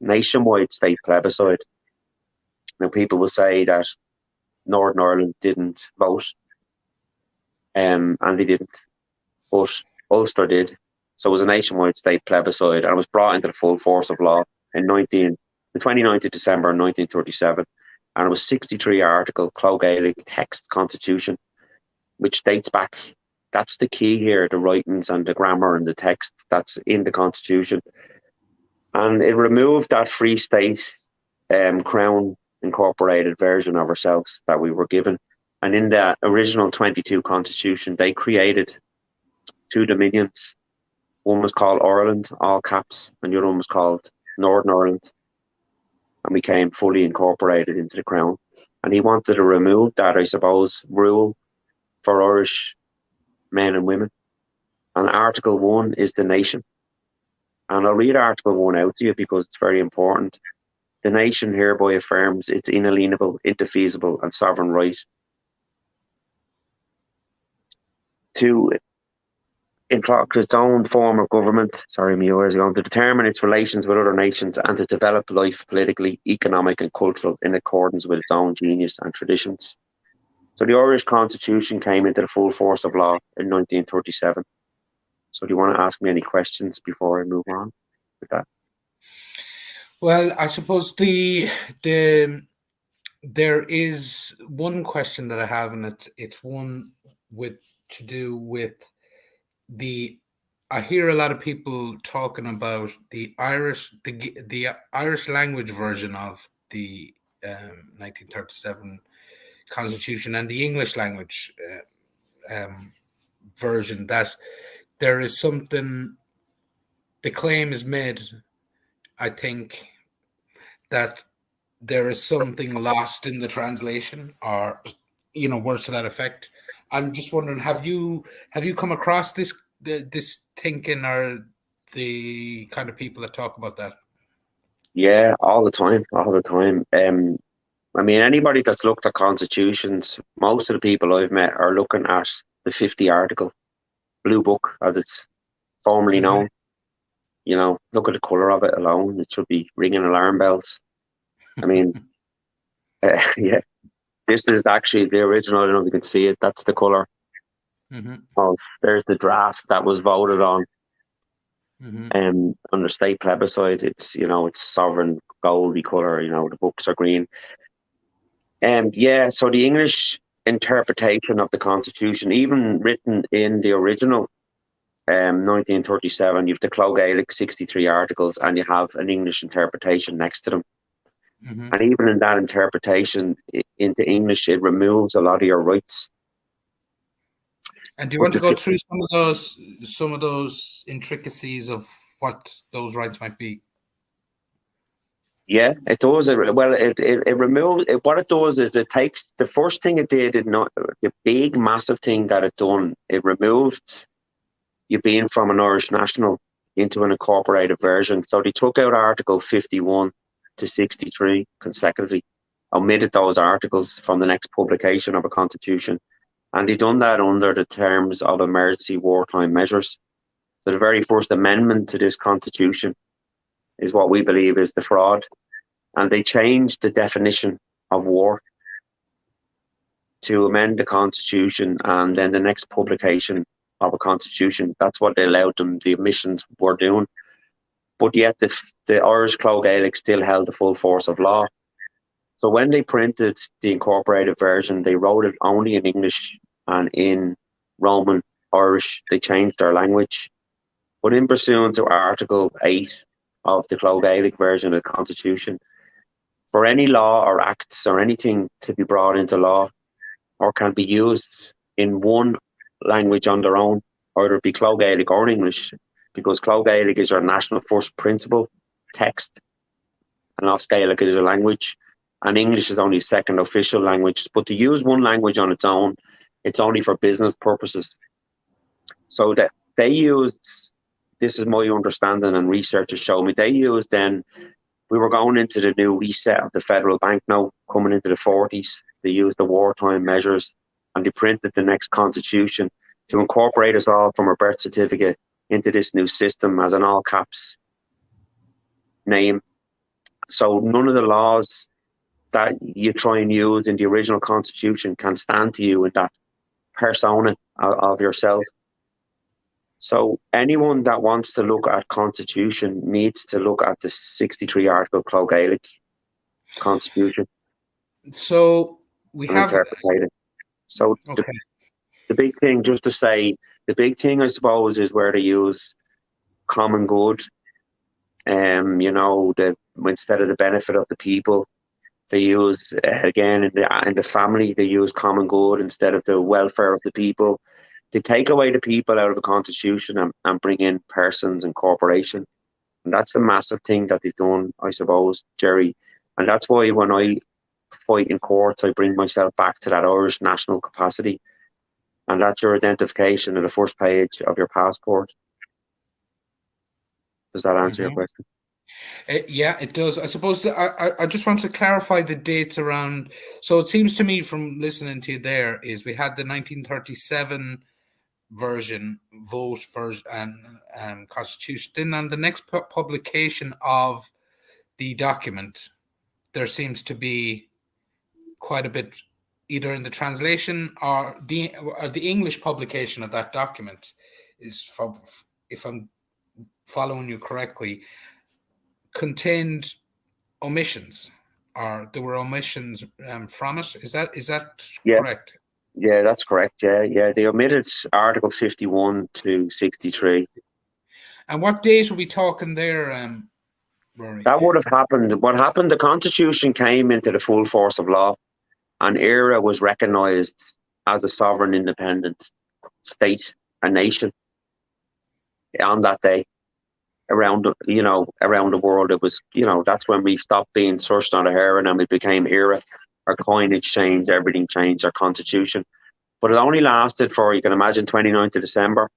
nationwide state plebiscite. Now, people will say that Northern Ireland didn't vote, and they didn't, but Ulster did. So it was a nationwide state plebiscite, and it was brought into the full force of law the 29th of December 1937. And it was 63-article Clo Gaelic text constitution, which dates back. That's the key here, the writings and the grammar and the text that's in the constitution. And it removed that Free State Crown incorporated version of ourselves that we were given. And in the original 22 constitution, they created two dominions. One was called Ireland, all caps, and the other one was called Northern Ireland, and became fully incorporated into the Crown. And he wanted to remove that, I suppose, rule for Irish men and women. And Article 1 is the nation. And I'll read Article 1 out to you because it's very important. The nation hereby affirms its inalienable, indefeasible, and sovereign right to enact its own form of government, to determine its relations with other nations, and to develop life politically, economic, and cultural in accordance with its own genius and traditions. So the Irish Constitution came into the full force of law in 1937. So do you want to ask me any questions before I move on with that? Well, I suppose there is one question that I have, and it's one to do with I hear a lot of people talking about the Irish language version of the 1937 Constitution and the English language version, that there is something, the claim is made, I think, that there is something lost in the translation, or words to that effect. I'm just wondering, have you come across this thinking, or the kind of people that talk about that? Yeah, all the time. I mean, anybody that's looked at constitutions, most of the people I've met are looking at the 50-article Blue Book, as it's formerly known. Look at the colour of it alone. It should be ringing alarm bells. I mean, yeah, this is actually the original. I don't know if you can see it. That's the colour. There's the draft that was voted on. Under state plebiscite. It's sovereign goldy colour. The books are green. So the English interpretation of the Constitution, even written in the original 1937, you have the Clo Gaelic 63 articles, and you have an English interpretation next to them. And even in that interpretation into English, it removes a lot of your rights. And do you want to go through some of those intricacies of what those rights might be? Yeah, it does. It removes. What it does is it takes the first thing it did. The big, massive thing that it done. It removed you being from an Irish national into an incorporated version. So they took out Article 51 to 63 consecutively, omitted those articles from the next publication of a constitution, and they done that under the terms of emergency wartime measures. So the very first amendment to this constitution is what we believe is the fraud, and they changed the definition of war to amend the constitution, and then the next publication of a constitution, that's what they allowed them. The omissions were doing, but yet the Irish Clo Gaelic still held the full force of law. So when they printed the incorporated version, they wrote it only in English and in Roman Irish. They changed their language, but in pursuant to Article 8 of the Clo Gaelic version of the Constitution, for any law or acts or anything to be brought into law or can be used in one language on their own, either it be Clo Gaelic or English, because Clo Gaelic is our national first principle text, and Os Gaelic is a language, and English is only second official language. But to use one language on its own It's only for business purposes. So that they used, this is my understanding and research has shown me, they used then, we were going into the new reset of the federal bank now, coming into the 40s. They used the wartime measures and they printed the next constitution to incorporate us all from our birth certificate into this new system as an all caps name. So none of the laws that you try and use in the original constitution can stand to you in that persona of yourself. So anyone that wants to look at constitution needs to look at the 63 article Clo Gaelic constitution. So we have interpreted. So okay. The big thing, just to say, the big thing I suppose is where they use common good. Instead of the benefit of the people, they use again in the family, they use common good instead of the welfare of the people. They take away the people out of the constitution and bring in persons and corporation. And that's a massive thing that they've done, I suppose, Gerry. And that's why when I fight in courts, I bring myself back to that Irish national capacity. And that's your identification on the first page of your passport. Does that answer your question? Yeah, it does. I suppose I just want to clarify the dates around. So it seems to me from listening to you there is we had the 1937 vote version and constitution. Then on the next publication of the document, there seems to be quite a bit either in the translation or the English publication of that document is, if I'm following you correctly, contained omissions, or there were omissions from it. Is that correct? Yeah, that's correct. Yeah. They omitted Article 51 to 63. And what date are we talking there, Rory? That would have happened. What happened, the Constitution came into the full force of law, and IRA was recognised as a sovereign independent state, a nation, on that day. Around the world, it was, that's when we stopped being searched on a heron and we became IRA. Our coinage changed, everything changed, our constitution. But it only lasted for, you can imagine, 29th of December.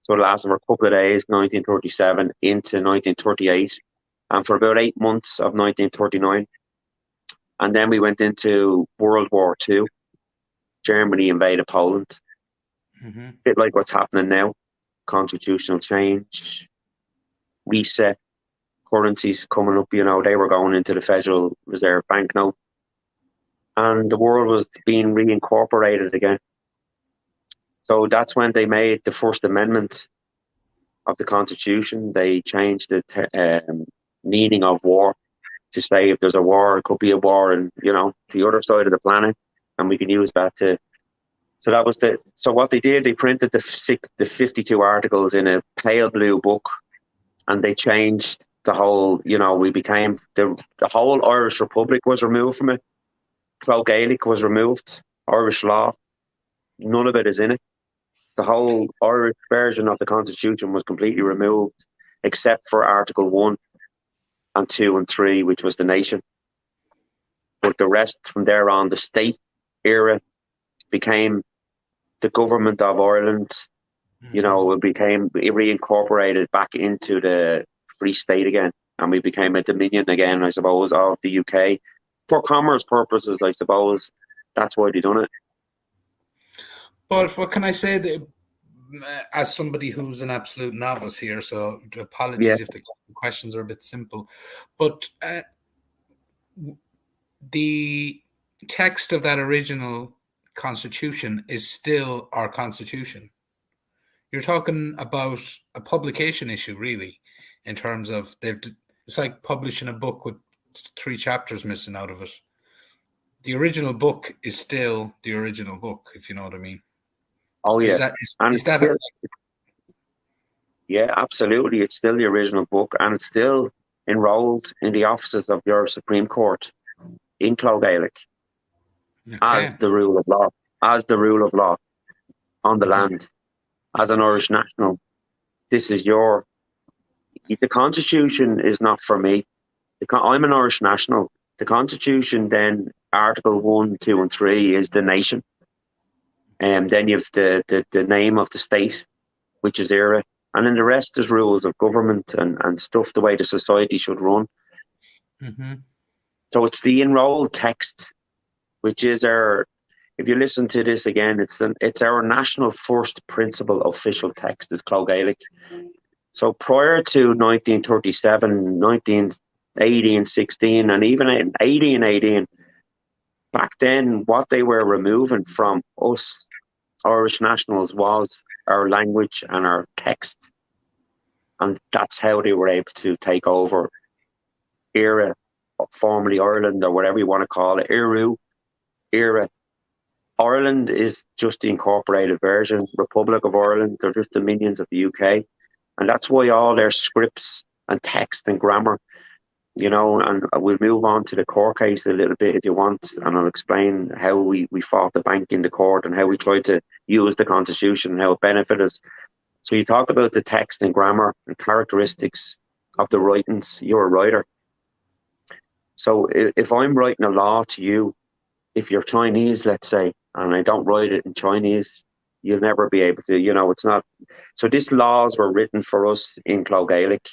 So it lasted for a couple of days, 1937 into 1938, and for about 8 months of 1939. And then we went into World War II. Germany invaded Poland. Mm-hmm. A bit like what's happening now. Constitutional change, reset, currencies coming up, they were going into the Federal Reserve Bank now. And the world was being reincorporated again. So that's when they made the First Amendment of the Constitution. They changed the meaning of war to say if there's a war, it could be a war in, the other side of the planet. And we can use that to... So that was so what they did, they printed the 52 articles in a pale blue book, and they changed the whole, we became, the whole Irish Republic was removed from it. Clo Gaelic was removed. Irish law, none of it is in it. The whole Irish version of the Constitution was completely removed, except for Article 1 and 2 and 3, which was the nation. But the rest from there on, the state era became the government of Ireland. It reincorporated back into the Free State again, and we became a dominion again, I suppose, of the UK. For commerce purposes, I suppose, that's why they done it. But what can I say, that as somebody who's an absolute novice here, so apologies if the questions are a bit simple, but the text of that original constitution is still our constitution. You're talking about a publication issue, really, in terms of it's like publishing a book with 3 chapters missing out of it. The original book is still the original book, if you know what I mean. Oh, yeah. Yeah, absolutely. It's still the original book, and it's still enrolled in the offices of your Supreme Court in Clo Gaelic as the rule of law, on the land, as an Irish national. This is the Constitution is not for me. I'm an Irish national. The Constitution, then, Article 1, 2 and 3 is the nation. And then you have the name of the state, which is era. And then the rest is rules of government and stuff, the way the society should run. Mm-hmm. So it's the enrolled text, which is our, if you listen to this again, it's our national first principle official text is Clough Gaelic. So prior to 1937, 1980 and 16, and even in 80 and 18, back then, what they were removing from us Irish nationals was our language and our text. And that's how they were able to take over era, formerly Ireland, or whatever you want to call it, era. Ireland is just the incorporated version. Republic of Ireland, they're just dominions of the UK. And that's why all their scripts and text and grammar, and we'll move on to the court case a little bit if you want, and I'll explain how we fought the bank in the court and how we tried to use the Constitution and how it benefited us. So you talk about the text and grammar and characteristics of the writings. You're a writer. So if I'm writing a law to you, if you're Chinese, let's say, and I don't write it in Chinese, you'll never be able to, it's not. So these laws were written for us in Clough Gaelic.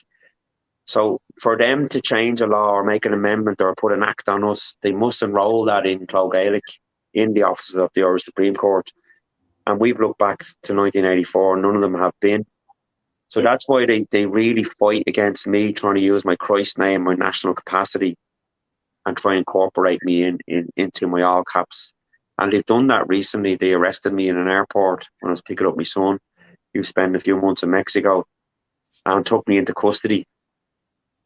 So for them to change a law or make an amendment or put an act on us, they must enroll that in Clough Gaelic in the offices of the Irish Supreme Court. And we've looked back to 1984, none of them have been. So that's why they really fight against me trying to use my Christ name, my national capacity, and try and incorporate me into my all caps. And they've done that recently. They arrested me in an airport when I was picking up my son. He was spending a few months in Mexico and took me into custody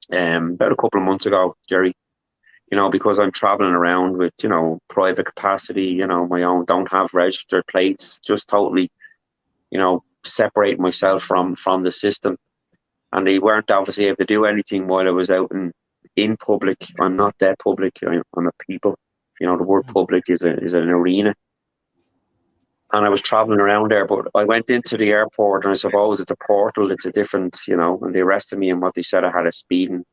about a couple of months ago, Gerry. Because I'm traveling around with, private capacity, my own, don't have registered plates, just totally, separate myself from the system. And they weren't obviously able to do anything while I was out in public. I'm not that public. I'm a people. The word public is an arena. And I was traveling around there, but I went into the airport, and I suppose it's a portal. It's a different, and they arrested me, and what they said, I had a speeding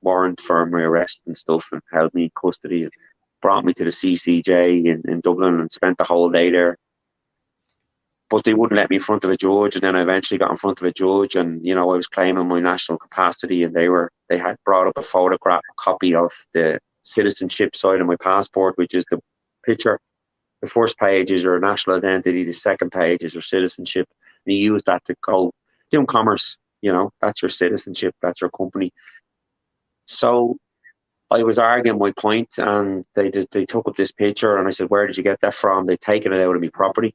warrant for my arrest and stuff, and held me in custody and brought me to the CCJ in Dublin and spent the whole day there. But they wouldn't let me in front of a judge, and then I eventually got in front of a judge, and I was claiming my national capacity, and they had brought up a photograph, a copy of the citizenship side of my passport, which is the picture. The first page is your national identity, the second page is your citizenship, and you use that to go doing commerce. That's your citizenship, that's your company. So I was arguing my point, and they took up this picture, and I said, "Where did you get that from?" They'd taken it out of my property,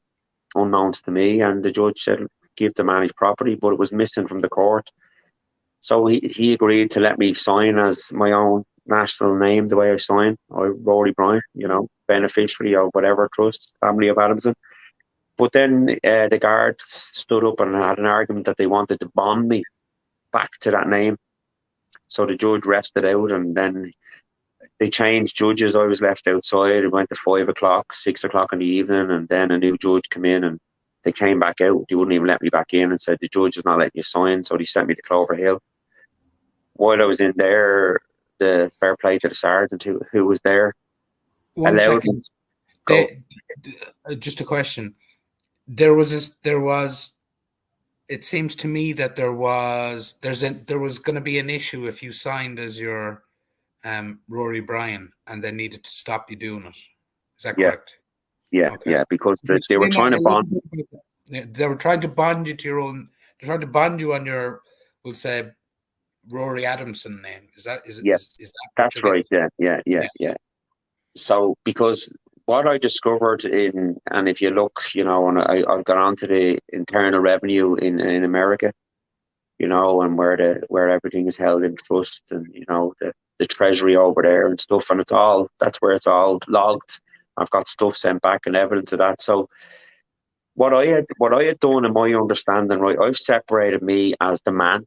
unknowns to me, and the judge said, "Give the man his property," but it was missing from the court. So he agreed to let me sign as my own national name, the way I sign, or Rory-brian, beneficiary of whatever trust, family of Adamson. But then the guards stood up and had an argument that they wanted to bond me back to that name. So the judge rested out, and then they changed judges. I was left outside. It went to 5 o'clock, 6 o'clock in the evening, and then a new judge came in, and they came back out. They wouldn't even let me back in and said, "The judge is not letting you sign." So they sent me to Clover Hill. While I was in there, the fair play to the sergeant who was there. One second. Just a question. There was. It seems to me that there was going to be an issue if you signed as your Rory-brian and they needed to stop you doing it. Is that correct? Yeah, okay. Yeah, because they were trying to bond. They were trying to bond you to your own. They're trying to bond you on your, we'll say, Rory Adamson name. Is that? Yes, is that that's right. Yeah. So because what I discovered and if you look, and I've got onto the Internal Revenue in America, and where everything is held in trust, and the Treasury over there and stuff, and that's where it's all logged. I've got stuff sent back and evidence of that. So what I had done, in my understanding, right, I've separated me as the man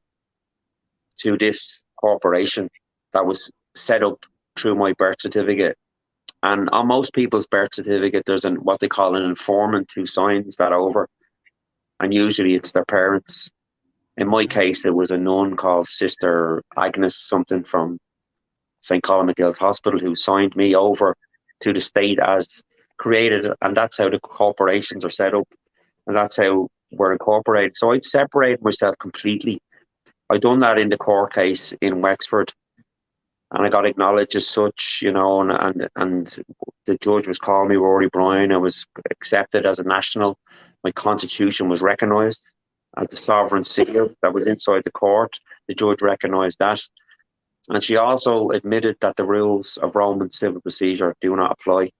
to this corporation that was set up through my birth certificate. And on most people's birth certificate, there's what they call an informant who signs that over. And usually it's their parents. In my case, it was a nun called Sister Agnes something from St. Colin McGill's Hospital who signed me over to the state as created, and that's how the corporations are set up, and that's how we're incorporated. So I'd separate myself completely. I done that in the court case in Wexford, and I got acknowledged as such, and the judge was calling me Rory-brian. I was accepted as a national. My constitution was recognised as the sovereign seal that was inside the court. The judge recognised that. And she also admitted that the rules of Roman civil procedure do not apply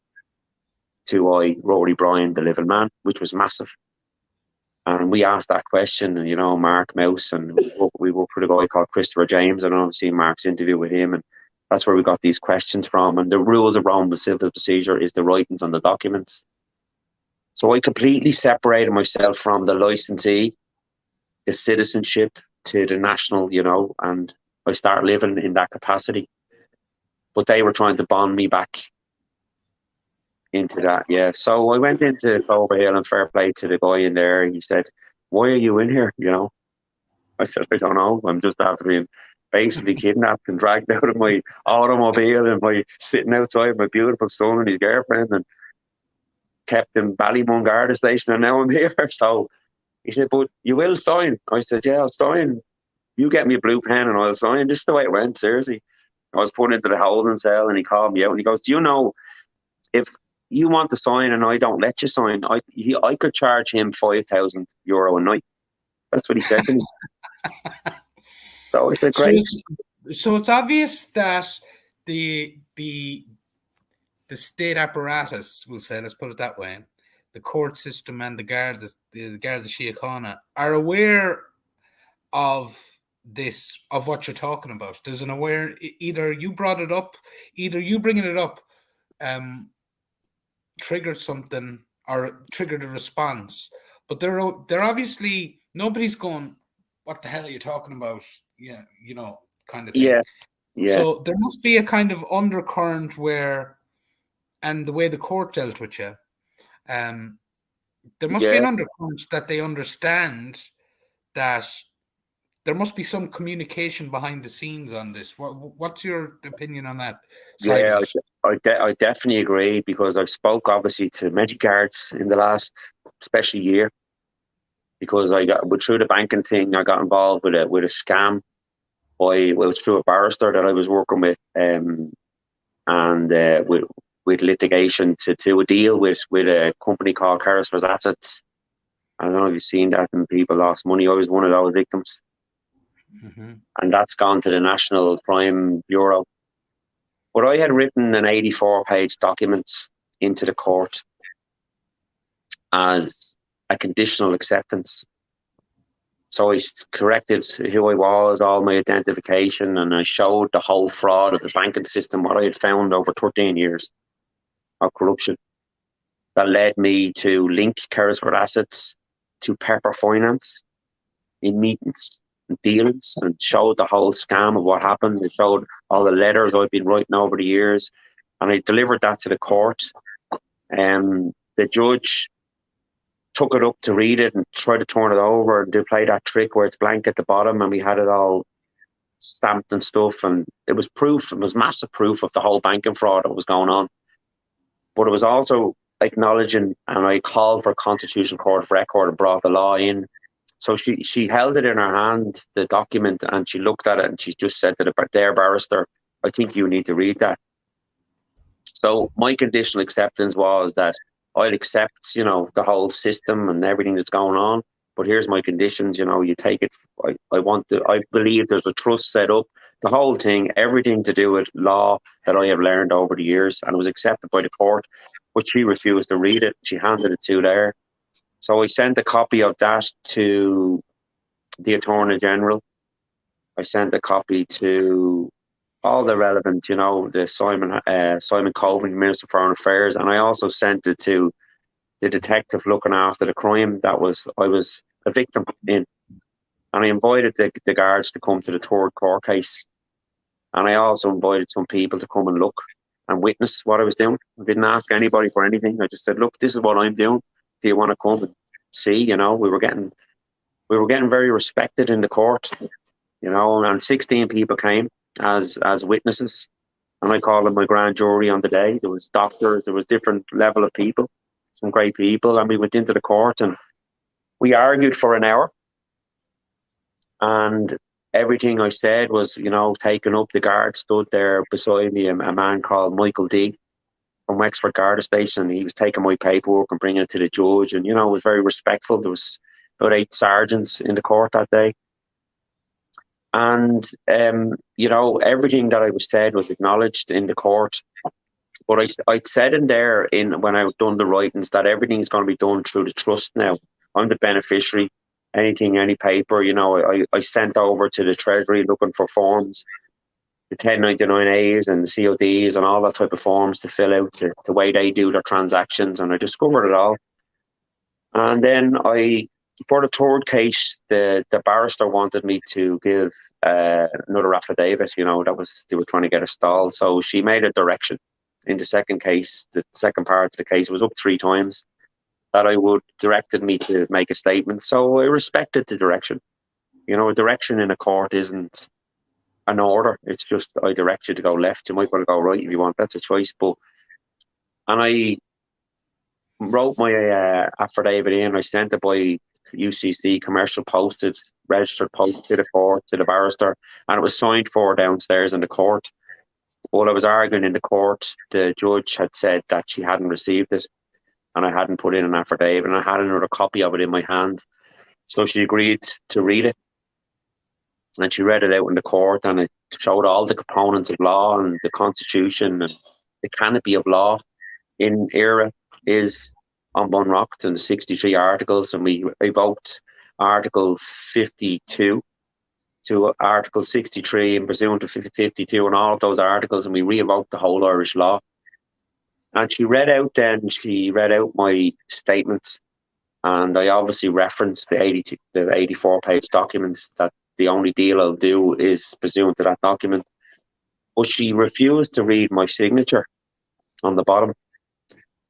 to Rory-brian, the living man, which was massive. And we asked that question, and Mark Mouse, and we worked with a guy called Christopher James. I don't know if you've seen Mark's interview with him, and that's where we got these questions from. And the rules of Roman civil procedure is the writings on the documents. So I completely separated myself from the licensee, the citizenship to the national, and I started living in that capacity. But they were trying to bond me back into that, yeah. So I went into Cloverhill, and fair play to the guy in there. He said, "Why are you in here?" I said, "I don't know. I'm just after being basically kidnapped and dragged out of my automobile and sitting outside my beautiful son and his girlfriend, and kept in Ballymun Garda Station, and now I'm here." So he said, "But you will sign." I said, "Yeah, I'll sign. You get me a blue pen and I'll sign." This is the way it went, seriously. I was put into the holding cell, and he called me out and he goes, "Do you know, if you want to sign and I don't let you sign, I could charge him €5,000 a night." That's what he said to me. So I said, "Great." So it's obvious that the state apparatus, we'll say, let's put it that way, the court system and the Garda Síochána are aware of this, of what you're talking about. There's an aware, either you brought it up, either you bringing it up triggered something or triggered a response. But they're obviously, nobody's going, "What the hell are you talking about?" Yeah, kind of thing. Yeah. Yeah. So there must be a kind of undercurrent where, and the way the court dealt with you, there must be an undercurrent that they understand that there must be some communication behind the scenes on this. What's your opinion on that side of it? I definitely agree, because I've spoke obviously to many guards in the last, especially year, because through the banking thing, I got involved with a scam. It was through a barrister that I was working with, and with litigation to do a deal with a company called Carrisford's Assets. I don't know if you've seen that, and people lost money. I was one of those victims. Mm-hmm. And that's gone to the National Crime Bureau. But I had written an 84-page document into the court as a conditional acceptance. So I corrected who I was, all my identification, and I showed the whole fraud of the banking system, what I had found over 13 years of corruption, that led me to link Carrisford Assets to Pepper Finance in meetings and dealings, and showed the whole scam of what happened. I showed all the letters I've been writing over the years, and I delivered that to the court. The judge took it up to read it and tried to turn it over and do play that trick where it's blank at the bottom, and we had it all stamped and stuff, and it was proof. It was massive proof of the whole banking fraud that was going on. But it was also acknowledging, and I called for a Constitutional Court of Record and brought the law in. So she held it in her hand, the document, and she looked at it, and she just said to their barrister, "I think you need to read that." So my conditional acceptance was that I'll accept, the whole system and everything that's going on, but here's my conditions. You take it. I believe there's a trust set up, the whole thing, everything to do with law that I have learned over the years, and it was accepted by the court, but she refused to read it. She handed it to there. So I sent a copy of that to the Attorney General. I sent a copy to all the relevant, the Simon Coveney, Minister for Foreign Affairs, and I also sent it to the detective looking after the crime that I was a victim in. And I invited the guards to come to the third court case, and I also invited some people to come and look and witness what I was doing. I didn't ask anybody for anything. I just said, "Look, this is what I'm doing. Do you want to come and see?" We were getting very respected in the court, and 16 people came as witnesses, And I called in my grand jury on the day. There was doctors, there was different level of people, some great people. And we went into the court and we argued for an hour. And everything I said was, taken up. The guard stood there beside me, a man called Michael D from Wexford Garda Station. He was taking my paperwork and bringing it to the judge, and was very respectful. There was about 8 sergeants in the court that day, and everything that I was said was acknowledged in the court. But I'd said in there, when I was done the writings, that everything's going to be done through the trust now. I'm the beneficiary. Any paper, I sent over to the Treasury looking for forms, the 1099As and the CODs and all that type of forms to fill out the way they do their transactions, and I discovered it all. And then for the third case, the barrister wanted me to give another affidavit. They were trying to get a stall, so she made a direction in the second case. The second part of the case was up 3 times that directed me to make a statement. So I respected the direction. A direction in a court isn't an order. It's just, I direct you to go left. You might want to go right if you want. That's a choice. And I wrote my affidavit in. I sent it by UCC, commercial posted, registered post to the court, to the barrister, and it was signed for downstairs in the court. While I was arguing in the court, the judge had said that she hadn't received it, and I hadn't put in an affidavit, and I had another copy of it in my hand. So she agreed to read it. And she read it out in the court, and it showed all the components of law and the Constitution and the canopy of law in ERA is on Bunrocked and the 63 articles. And we evoked Article 52 to Article 63 and pursuant to 52 and all of those articles, and we re-evoked the whole Irish law. And she read out my statements, and I obviously referenced the 84-page documents that the only deal I'll do is pursuant to that document. But she refused to read my signature on the bottom.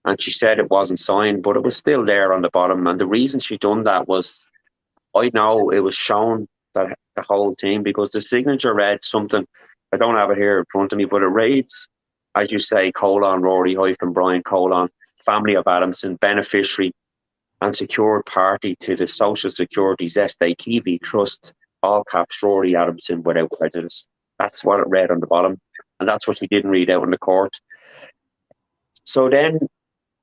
And she said it wasn't signed, but it was still there on the bottom. And the reason she done that was, I know it was shown that the whole team, because the signature read something, I don't have it here in front of me, but it reads, as you say, Rory-Brian, family of Adamson, beneficiary and secured party to the Social Security Zesty Kiwi Trust, all caps Rory Adamson without prejudice. That's what it read on the bottom, and that's what she didn't read out in the court. So then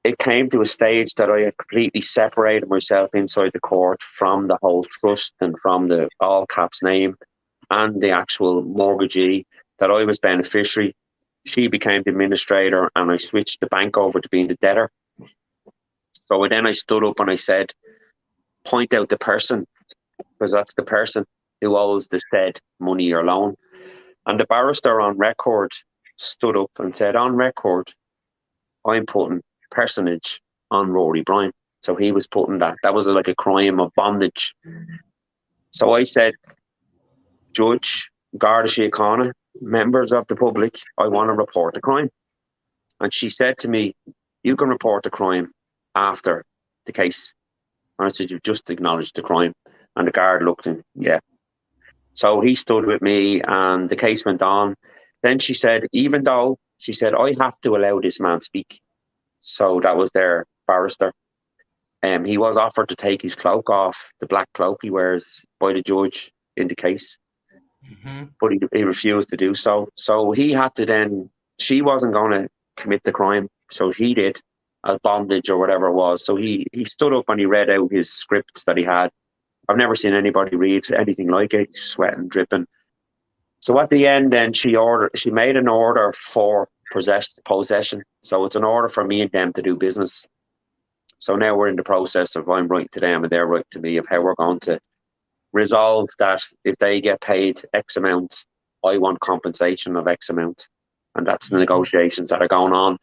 it came to a stage that I had completely separated myself inside the court from the whole trust and from the all caps name and the actual mortgagee, that I was beneficiary. She became the administrator, and I switched the bank over to being the debtor. So then I stood up and I said, point out the person, because that's the person who owes the said money or loan. And the barrister on record stood up and said, on record, I'm putting personage on Rory-Brian. So he was putting that was like a crime of bondage. So I said, Judge, Garda Síochána, members of the public, I want to report the crime. And she said to me, you can report the crime after the case. And I said, you've just acknowledged the crime. And the guard looked and, yeah. So he stood with me and the case went on. Then she said, I have to allow this man speak. So that was their barrister. He was offered to take his cloak off, the black cloak he wears, by the judge in the case. Mm-hmm. But he refused to do so. So he had to then, she wasn't going to commit the crime. So he did, a bondage or whatever it was. So he stood up and he read out his scripts that he had. I've never seen anybody read anything like it, sweating, dripping. So at the end, then she made an order for possession. So it's an order for me and them to do business. So now we're in the process of, I'm writing to them and they're writing to me, of how we're going to resolve that. If they get paid X amount, I want compensation of X amount. And that's the negotiations that are going on.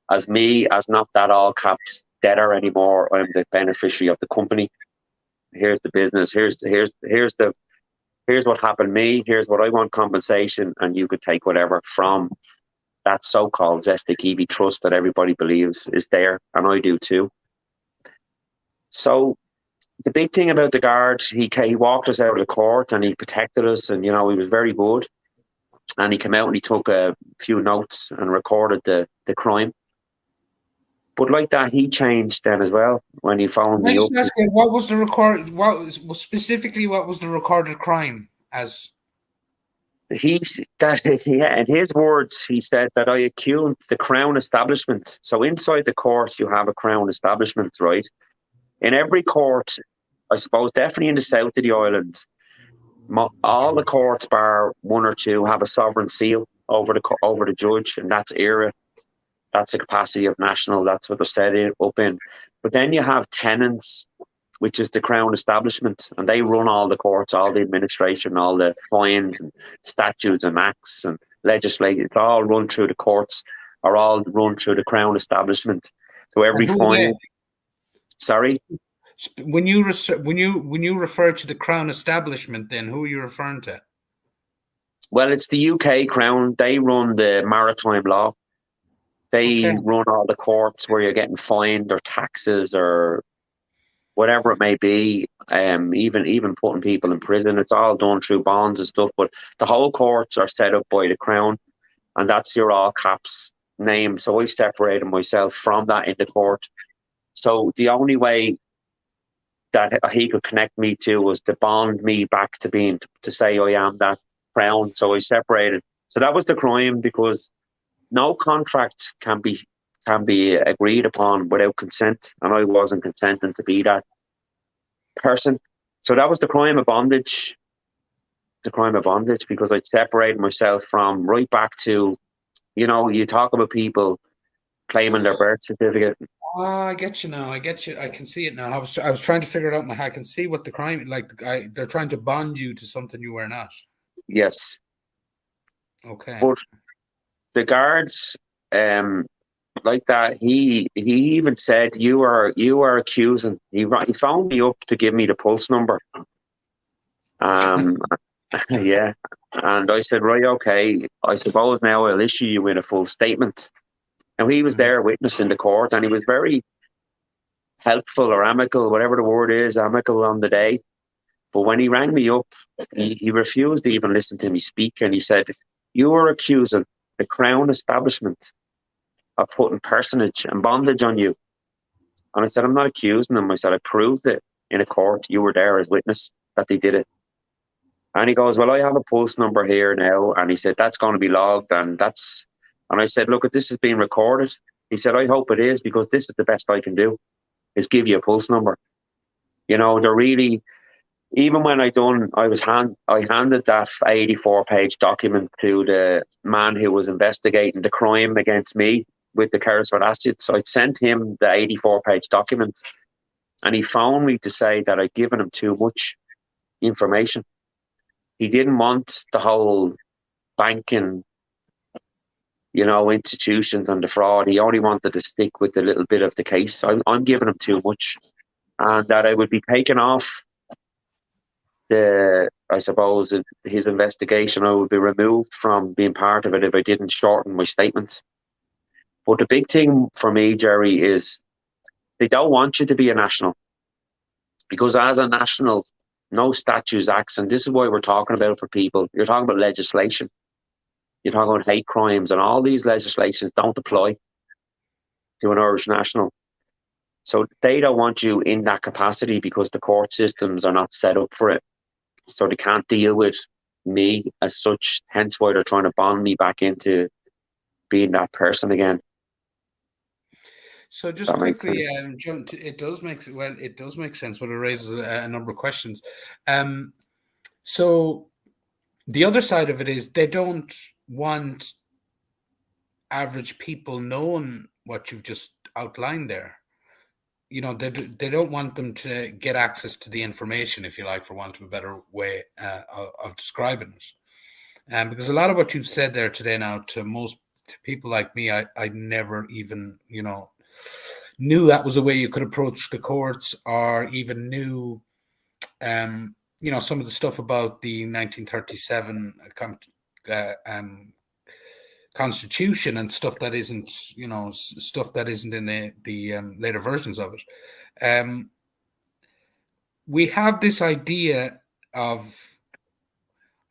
As not that all caps debtor anymore, I'm the beneficiary of the company. Here's the business. Here's what happened to me. Here's what I want compensation, and you could take whatever from that so-called Zesty Kiwi Trust that everybody believes is there, and I do too. So the big thing about the guard, he walked us out of the court and he protected us, and he was very good. and he came out and he took a few notes and recorded the crime. But like that, he changed then as well when he phoned Can I me up. just ask you, what was the record? Specifically, what was the recorded crime as? Yeah, in his words, he said that I accused the Crown establishment. So inside the court, you have a Crown establishment, right? In every court, I suppose, definitely in the south of the island, all the courts, bar one or two, have a sovereign seal over the judge, and that's era. That's the capacity of national. That's what they're set up in. But then you have tenants, which is the Crown establishment, and they run all the courts, all the administration, all the fines and statutes and acts and legislation. It's all run through the courts, or all run through the Crown establishment. So every And who are they? fine. Sorry. When you refer to the Crown establishment, then who are you referring to? Well, it's the UK Crown. They run the maritime law. They Okay. run all the courts where you're getting fined or taxes or whatever it may be. Even putting people in prison. It's all done through bonds and stuff. But the whole courts are set up by the Crown, and that's your all caps name. So I separated myself from that in the court. So the only way that he could connect me to was to bond me back to being, to say I am that Crown. So I separated. So that was the crime, because no contract can be agreed upon without consent, and I wasn't consenting to be that person. So that was the crime of bondage. The crime of bondage, because I separated myself from, right back to, you talk about people claiming their birth certificate. Oh, I get you now. I get you. I can see it now. I was trying to figure it out in my head. I can see what the crime, like they're trying to bond you to something you were not. Yes. Okay. But the guards, like that, he even said, you are accusing. He phoned me up to give me the pulse number. Yeah. And I said, right, okay, I suppose now I'll issue you in a full statement. Now, he was there witnessing the court, and he was very helpful or amicable, whatever the word is, amicable on the day. But when he rang me up, he refused to even listen to me speak. And he said, you are accusing the Crown establishment of putting personage and bondage on you. And I said, I'm not accusing them. I said, I proved it in a court. You were there as witness that they did it. And he goes, well, I have a pulse number here now. And he said, that's going to be logged. And I said, look, this is being recorded. He said, I hope it is, because this is the best I can do, is give you a pulse number. They're really, even when I handed that 84-page document to the man who was investigating the crime against me with the Carrisford assets. So I sent him the 84-page document, and he phoned me to say that I'd given him too much information. He didn't want the whole banking, institutions and the fraud. He only wanted to stick with a little bit of the case. I'm giving him too much, and that I would be taken off I suppose, his investigation. I would be removed from being part of it if I didn't shorten my statements. But the big thing for me, Gerry, is they don't want you to be a national, because as a national, no statutes, acts, and this is why we're talking about for people. You're talking about legislation. You're talking about hate crimes, and all these legislations don't apply to an Irish national. So they don't want you in that capacity, because the court systems are not set up for it. So they can't deal with me as such. Hence why they're trying to bond me back into being that person again. So just quickly, it does make sense, but it raises a number of questions. So the other side of it is they don't want average people knowing what you've just outlined there. They don't want them to get access to the information, if you like, for want of a better way of describing it. Because a lot of what you've said there today now, to people like me, I never even, knew that was a way you could approach the courts, or even knew, some of the stuff about the 1937 Constitution and stuff that isn't, stuff that isn't in the later versions of it. We have this idea of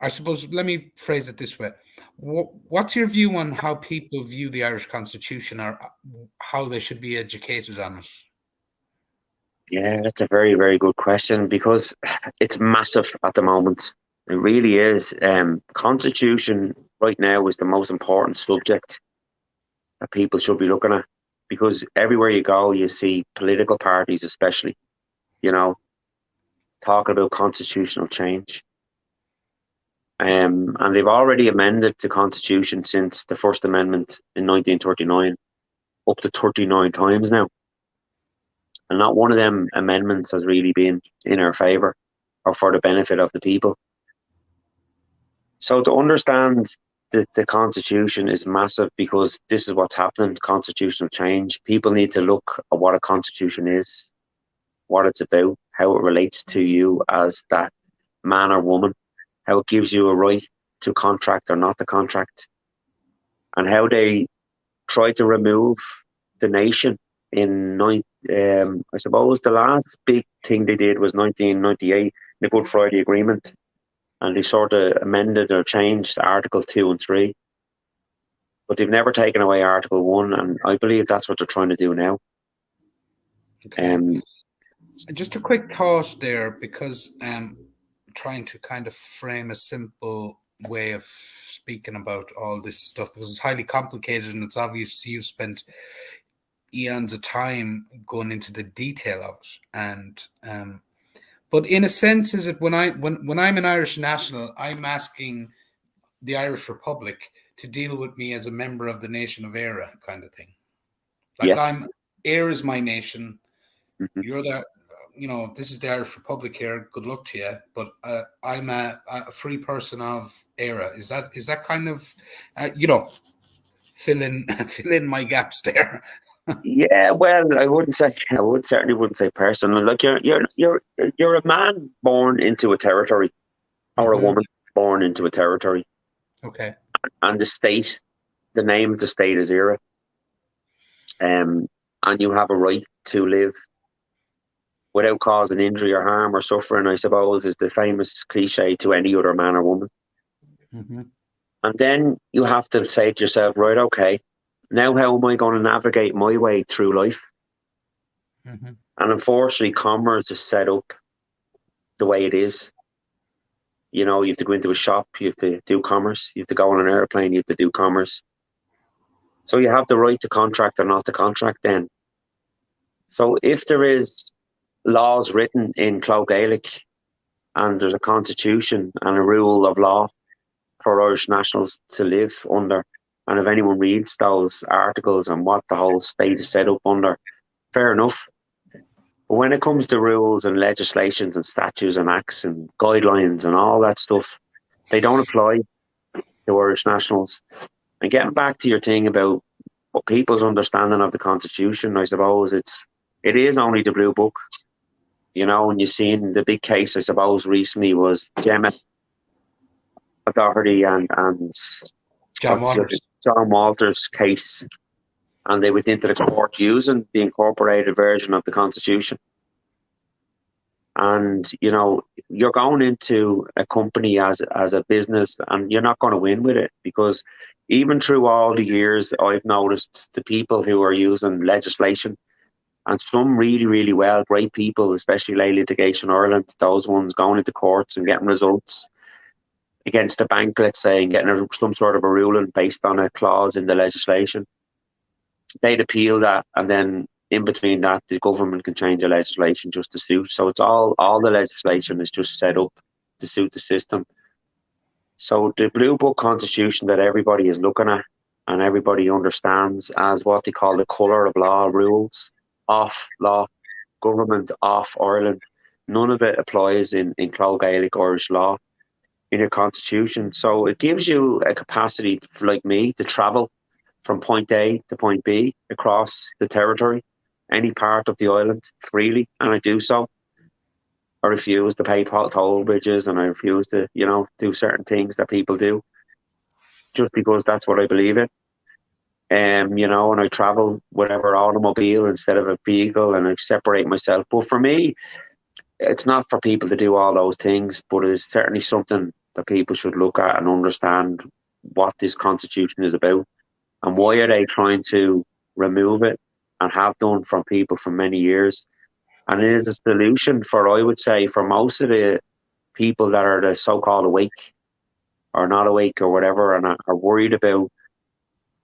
I suppose, let me phrase it this way. What's your view on how people view the Irish Constitution, or how they should be educated on it? Yeah, that's a very, very good question, because it's massive at the moment. It really is. Constitution right now is the most important subject that people should be looking at, because everywhere you go, you see political parties, especially, you know, talking about constitutional change. And they've already amended the Constitution since the First Amendment in 1939, up to 39 times now. And not one of them amendments has really been in our favour or for the benefit of the people. So to understand the Constitution is massive, because this is what's happening, constitutional change. People need to look at what a constitution is, what it's about, how it relates to you as that man or woman, how it gives you a right to contract or not to contract, and how they try to remove the nation I suppose the last big thing they did was 1998, the Good Friday Agreement, and they sort of amended or changed Article 2 and 3. But they've never taken away Article 1, and I believe that's what they're trying to do now. Okay. Just a quick thought there, because trying to kind of frame a simple way of speaking about all this stuff, because it's highly complicated, and it's obvious you've spent eons of time going into the detail of it. And but in a sense, is it when I'm an Irish national, I'm asking the Irish Republic to deal with me as a member of the nation of Éire, kind of thing. Like, Yeah. Éire is my nation. Mm-hmm. You're the, this is the Irish Republic here. Good luck to you. But I'm a free person of Éire. Is that kind of, fill in my gaps there? Yeah, well, certainly wouldn't say personal. Like, you're a man born into a territory, or a woman born into a territory. Okay. And the name of the state is Éire. And you have a right to live without causing injury or harm or suffering, I suppose, is the famous cliche to any other man or woman. Mm-hmm. And then you have to say to yourself, right, okay, now how am I going to navigate my way through life? Mm-hmm. And unfortunately, commerce is set up the way it is. You have to go into a shop, you have to do commerce, you have to go on an airplane, you have to do commerce. So you have the right to contract or not to contract then. So if there is laws written in Clough Gaelic, and there's a constitution and a rule of law for Irish nationals to live under, and if anyone reads those articles and what the whole state is set up under, fair enough. But when it comes to rules and legislations and statutes and acts and guidelines and all that stuff, they don't apply to Irish nationals. And getting back to your thing about what people's understanding of the Constitution, I suppose it is only the Blue Book. And you've seen the big case, I suppose, recently was Gemma O'Doherty and John Walter's case, and they went into the court using the incorporated version of the Constitution. And you're going into a company as a business, and you're not going to win with it, because even through all the years, I've noticed the people who are using legislation, and some really, really well, great people, especially Lay Litigation Ireland, those ones going into courts and getting results against the bank, let's say, and getting some sort of a ruling based on a clause in the legislation. They'd appeal that, and then in between that, the government can change the legislation just to suit. So it's all the legislation is just set up to suit the system. So the Blue Book Constitution that everybody is looking at and everybody understands as what they call the colour of law rules, off law, government off Ireland. None of it applies in Clough Gaelic Irish law in your constitution. So it gives you a capacity, like me, to travel from point A to point B across the territory, any part of the island, freely, and I do so. I refuse to pay toll bridges, and I refuse to, do certain things that people do, just because that's what I believe in. And I travel whatever automobile instead of a vehicle, and I separate myself. But for me, it's not for people to do all those things, but it's certainly something that people should look at and understand what this constitution is about and why are they trying to remove it and have done from people for many years. And it is a solution for, I would say, for most of the people that are the so-called awake or not awake or whatever and are worried about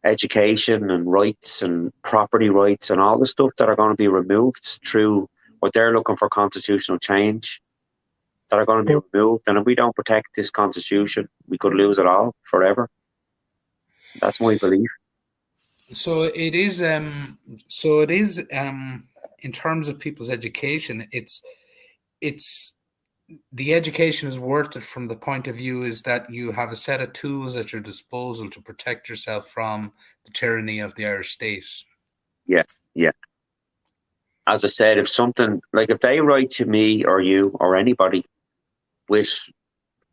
education and rights and property rights and all the stuff that are going to be removed through what they're looking for constitutional change that are going to be removed. And if we don't protect this constitution, we could lose it all forever. That's my belief. So it is. So it is. In terms of people's education, it's the education is worth it from the point of view is that you have a set of tools at your disposal to protect yourself from the tyranny of the Irish state. Yeah, yeah. As I said, if something like if they write to me or you or anybody with,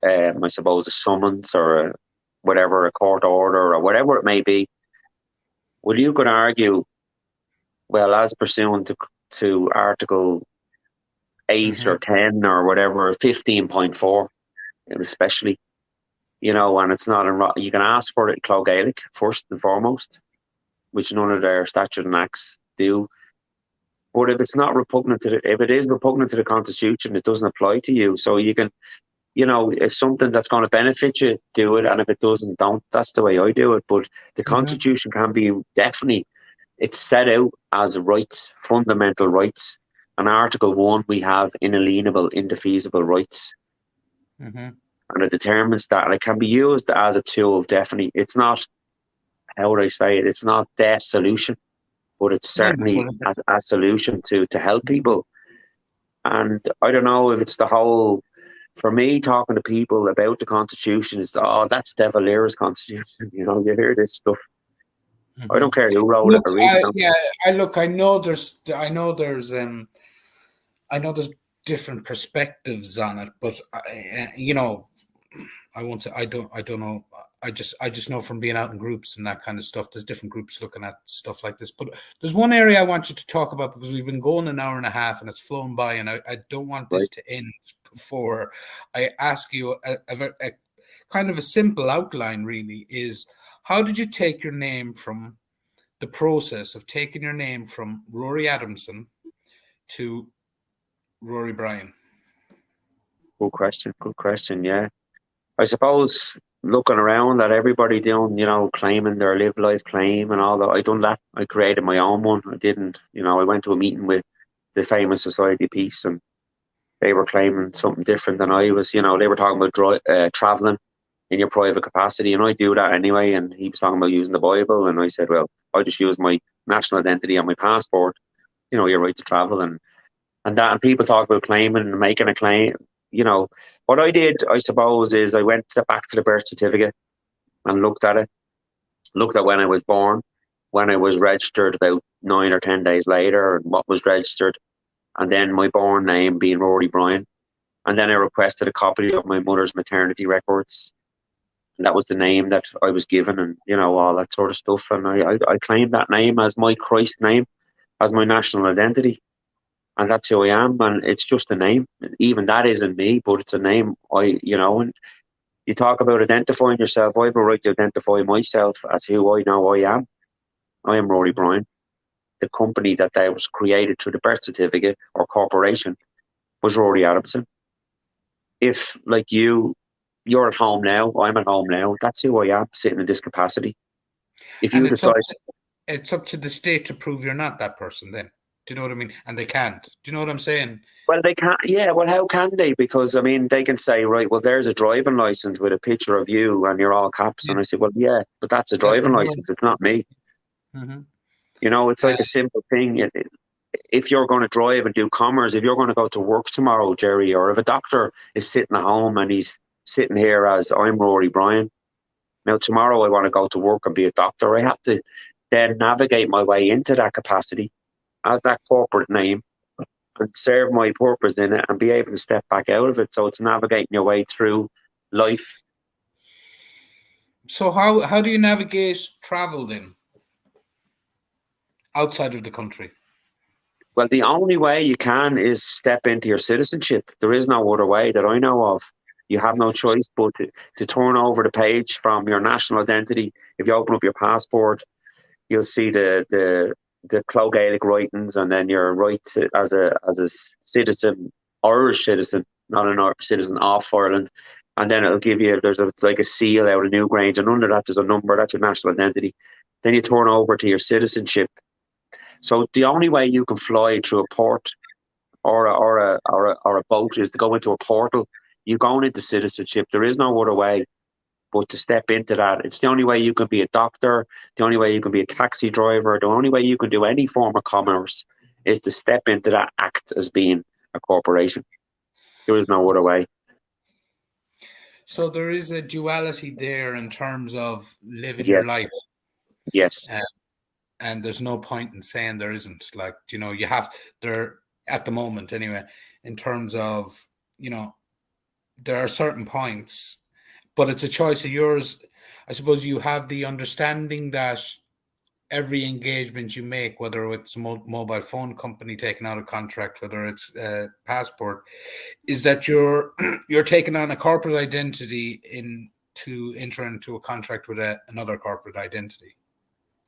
I suppose, a summons or a court order or whatever it may be, well, you could argue, well, as pursuant to Article 8 or 10 or whatever, 15.4, especially, and it's not in, you can ask for it in Clog Gaelic first and foremost, which none of their statutes and acts do. But if it's not repugnant if it is repugnant to the Constitution, it doesn't apply to you. So you can, if something that's going to benefit you, do it. And if it doesn't, don't. That's the way I do it. But the Constitution can be definitely, it's set out as rights, fundamental rights. And Article 1, we have inalienable, indefeasible rights. And it determines that. And it can be used as a tool, definitely. It's not, how would I say it? It's not the solution. But it's certainly a solution to help people. And I don't know if it's the whole, for me, talking to people about the Constitution is, that's De Valera's Constitution. You hear this stuff. I don't care who wrote it. I know there's different perspectives on it, but I won't say I don't know. I just know from being out in groups and that kind of stuff, there's different groups looking at stuff like this. But there's one area I want you to talk about because we've been going an hour and a half and it's flown by, and I don't want this to end before I ask you a kind of a simple outline. Really, is how did you take your name from the process of taking your name from Rory Adamson to Rory-brian? Good question. Yeah. I suppose looking around at everybody doing, claiming their live life claim and all that, I done that. I created my own one. I didn't, I went to a meeting with the famous Society of Peace and they were claiming something different than I was. They were talking about traveling in your private capacity, and I do that anyway. And he was talking about using the Bible, and I said, well, I just use my national identity on my passport. Your right to travel and that. And people talk about claiming and making a claim. What I did, I suppose, is I went back to the birth certificate and looked at when I was born, when I was registered about 9 or 10 days later, and what was registered, and then my born name being Rory-brian. And then I requested a copy of my mother's maternity records. And that was the name that I was given and, all that sort of stuff. And I claimed that name as my Christ name, as my national identity. And that's who I am, and it's just a name. Even that isn't me, but it's a name. And you talk about identifying yourself. I have a right to identify myself as who I know I am. I am Rory-brian. The company that was created through the birth certificate or corporation was Rory Adamson. If, like you're at home now, I'm at home now, that's who I am, sitting in this capacity. If you decide... It's up to the state to prove you're not that person then. Do you know what I mean? And they can't. Do you know what I'm saying? Well, they can't. Yeah, well, how can they? Because, they can say, right, well, there's a driving license with a picture of you and you're all caps. Yeah. And I say, well, yeah, but that's a driving license. It's not me. It's like a simple thing. If you're going to drive and do commerce, if you're going to go to work tomorrow, Gerry, or if a doctor is sitting at home and he's sitting here as I'm Rory-brian, now tomorrow I want to go to work and be a doctor, I have to then navigate my way into that capacity as that corporate name and serve my purpose in it and be able to step back out of it. So it's navigating your way through life. So how do you navigate travel then outside of the country? Well, the only way you can is step into your citizenship. There is no other way that I know of. You have no choice but to turn over the page from your national identity. If you open up your passport, you'll see the Clo Gaelic writings, and then you're right to, as a citizen, Irish citizen, not an citizen of Ireland. And then it'll give you, there's like a seal out of Newgrange, and under that there's a number, that's your national identity. Then you turn over to your citizenship. So the only way you can fly through a port or a boat is to go into a portal. You're going into citizenship. There is no other way but to step into that. It's the only way you can be a doctor, the only way you can be a taxi driver, the only way you can do any form of commerce is to step into that act as being a corporation. There is no other way. So there is a duality there in terms of living Yes. your life. Yes. And there's no point in saying there isn't. Like, you know, you have there at the moment anyway, in terms of, you know, there are certain points, but it's a choice of yours. I suppose you have the understanding that every engagement you make, whether it's a mobile phone company taking out a contract, whether it's a passport, is that you're taking on a corporate identity to enter into a contract with another corporate identity.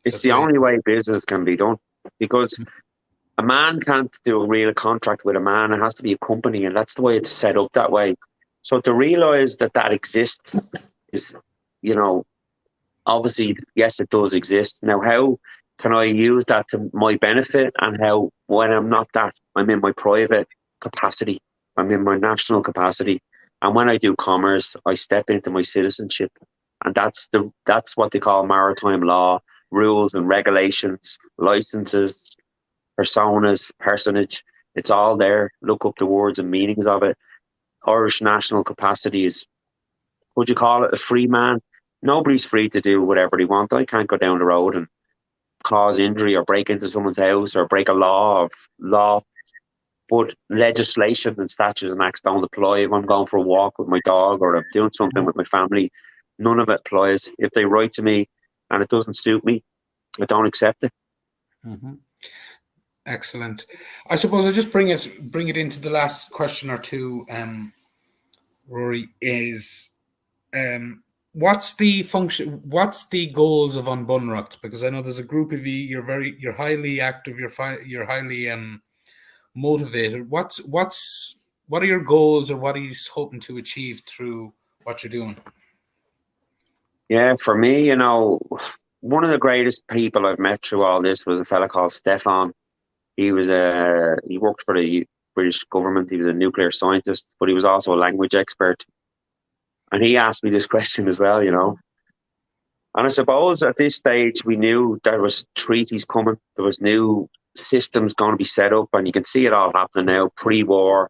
It's the only way business can be done, because a man can't do a real contract with a man. It has to be a company, and that's the way it's set up that way. So to realize that exists is, you know, obviously, yes, it does exist. Now, how can I use that to my benefit? And how, when I'm not that, I'm in my private capacity, I'm in my national capacity. And when I do commerce, I step into my citizenship. And that's what they call maritime law, rules and regulations, licenses, personas, personage. It's all there. Look up the words and meanings of it. Irish national capacity is, would you call it a free man? Nobody's free to do whatever they want. I can't go down the road and cause injury or break into someone's house or break a law. But legislation and statutes and acts don't apply. If I'm going for a walk with my dog or I'm doing something with my family, none of it applies. If they write to me and it doesn't suit me, I don't accept it. Mm-hmm. Excellent. I suppose I'll just bring it into the last question or two, Rory, is what's the function, what's the goals of Unbunrucht? Because I know there's a group of you, you're highly active, you're highly motivated. What are your goals, or what are you hoping to achieve through what you're doing? Yeah, for me, you know, one of the greatest people I've met through all this was a fella called Stefan. He worked for the British government. He was a nuclear scientist, but he was also a language expert. And he asked me this question as well, you know. And I suppose at this stage we knew there was treaties coming. There was new systems going to be set up, and you can see it all happening now. Pre-war,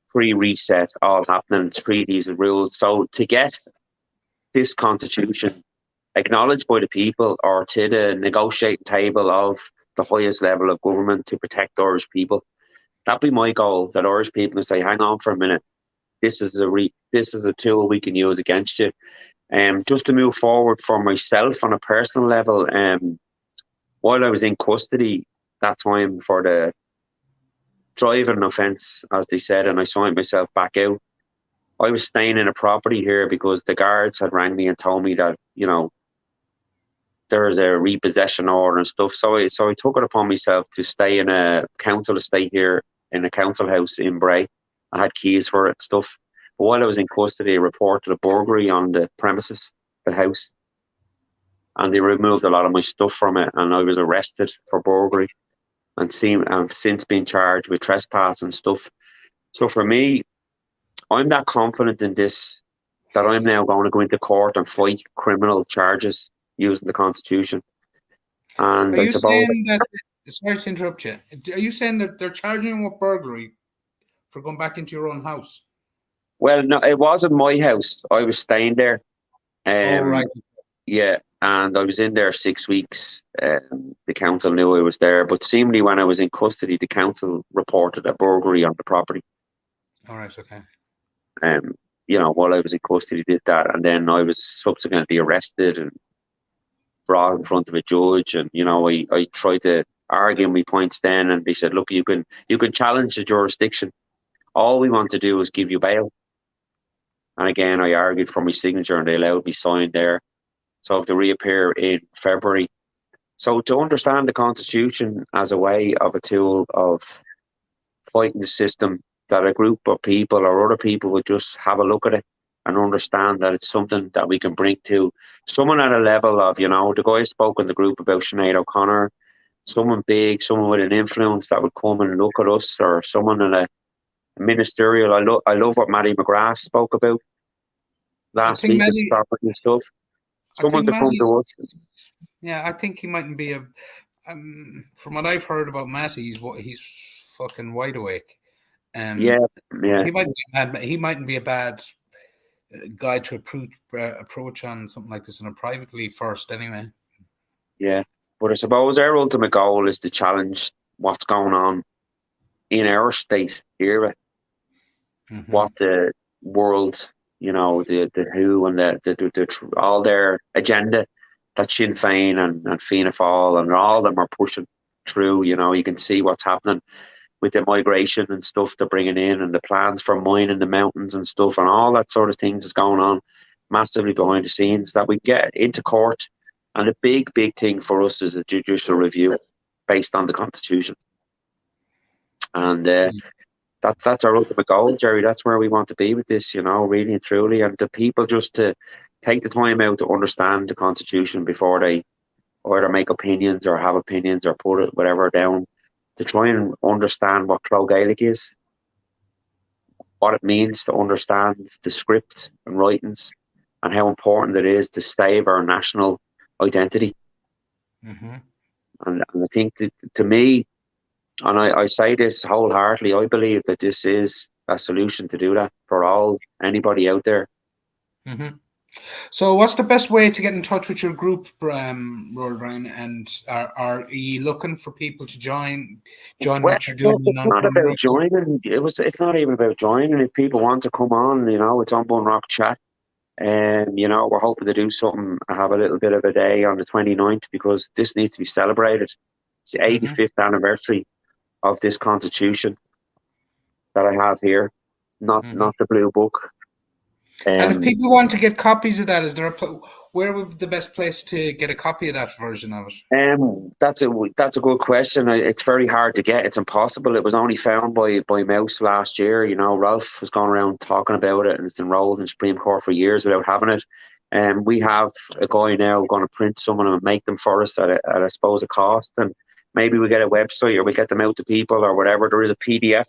pre-reset, all happening. Treaties and rules. So to get this constitution acknowledged by the people, or to the negotiating table of the highest level of government to protect Irish people, that'd be my goal. That Irish people can say, "Hang on for a minute. This is a tool we can use against you." Just to move forward for myself on a personal level. While I was in custody that time for the driving offence, as they said, and I signed myself back out, I was staying in a property here because the guards had rang me and told me that, you know, there's a repossession order and stuff. So I took it upon myself to stay in a council estate here, in a council house in Bray. I had keys for it and stuff. But while I was in custody, I reported a burglary on the premises, the house. And they removed a lot of my stuff from it, and I was arrested for burglary and I've since been charged with trespass and stuff. So for me, I'm that confident in this that I'm now going to go into court and fight criminal charges using the Constitution. And are you saying that? Sorry to interrupt you. Are you saying that they're charging you with burglary for going back into your own house? Well, no, it wasn't my house. I was staying there. Right. Yeah, and I was in there 6 weeks. The council knew I was there, but seemingly when I was in custody, the council reported a burglary on the property. All right, okay. You know, while I was in custody, did that, and then I was subsequently arrested and brought in front of a judge. And you know, I tried to argue my points then, and they said, "Look, you can challenge the jurisdiction. All we want to do is give you bail." And again, I argued for my signature and they allowed me sign there. So I have to reappear in February. So to understand the Constitution as a way of a tool of fighting the system, that a group of people or other people would just have a look at it and understand that it's something that we can bring to someone at a level of, the guy spoke in the group about Sinead O'Connor, someone big, someone with an influence that would come and look at us, or someone in a ministerial. I love what Matty McGrath spoke about I last think week and Maddie, Scotland and stuff. I Someone think to come Maddie's, to us. yeah, I think he mightn't be from what I've heard about Matty, he's fucking wide awake. Yeah, yeah, He mightn't be a bad guy to approach on something like this in a privately first, anyway. yeah. But I suppose our ultimate goal is to challenge what's going on in our state era, what the world, the WHO and the all their agenda that Sinn Féin and Fianna Fáil and all of them are pushing through. You can see what's happening with the migration and stuff they're bringing in, and the plans for mining the mountains and stuff, and all that sort of things is going on massively behind the scenes that we get into court. And the big thing for us is a judicial review based on the Constitution. And that's our ultimate goal, Gerry. That's where we want to be with this, really and truly. And the people just to take the time out to understand the Constitution before they either make opinions or have opinions or put it whatever down, to try and understand what Clo Gaelic is, what it means to understand the script and writings, and how important it is to save our national identity. And I think to me, and I say this wholeheartedly, I believe that this is a solution to do that for anybody out there. So what's the best way to get in touch with your group, Rory-brian? And are you looking for people to join what you're doing? It's not about joining. It's not even about joining. If people want to come on, it's on Bun Rock Chat. And, we're hoping to do something, have a little bit of a day on the 29th, because this needs to be celebrated. It's the 85th anniversary of this Constitution that I have here, not the Blue Book. And if people want to get copies of that, is there where would be the best place to get a copy of that version of it? That's a good question. It's very hard to get. It's impossible. It was only found by Mouse last year. Ralph was going around talking about it, and it's enrolled in Supreme Court for years without having it. We have a guy now going to print some of them and make them for us at I suppose a cost, and maybe we get a website or we get them out to people or whatever. There is a PDF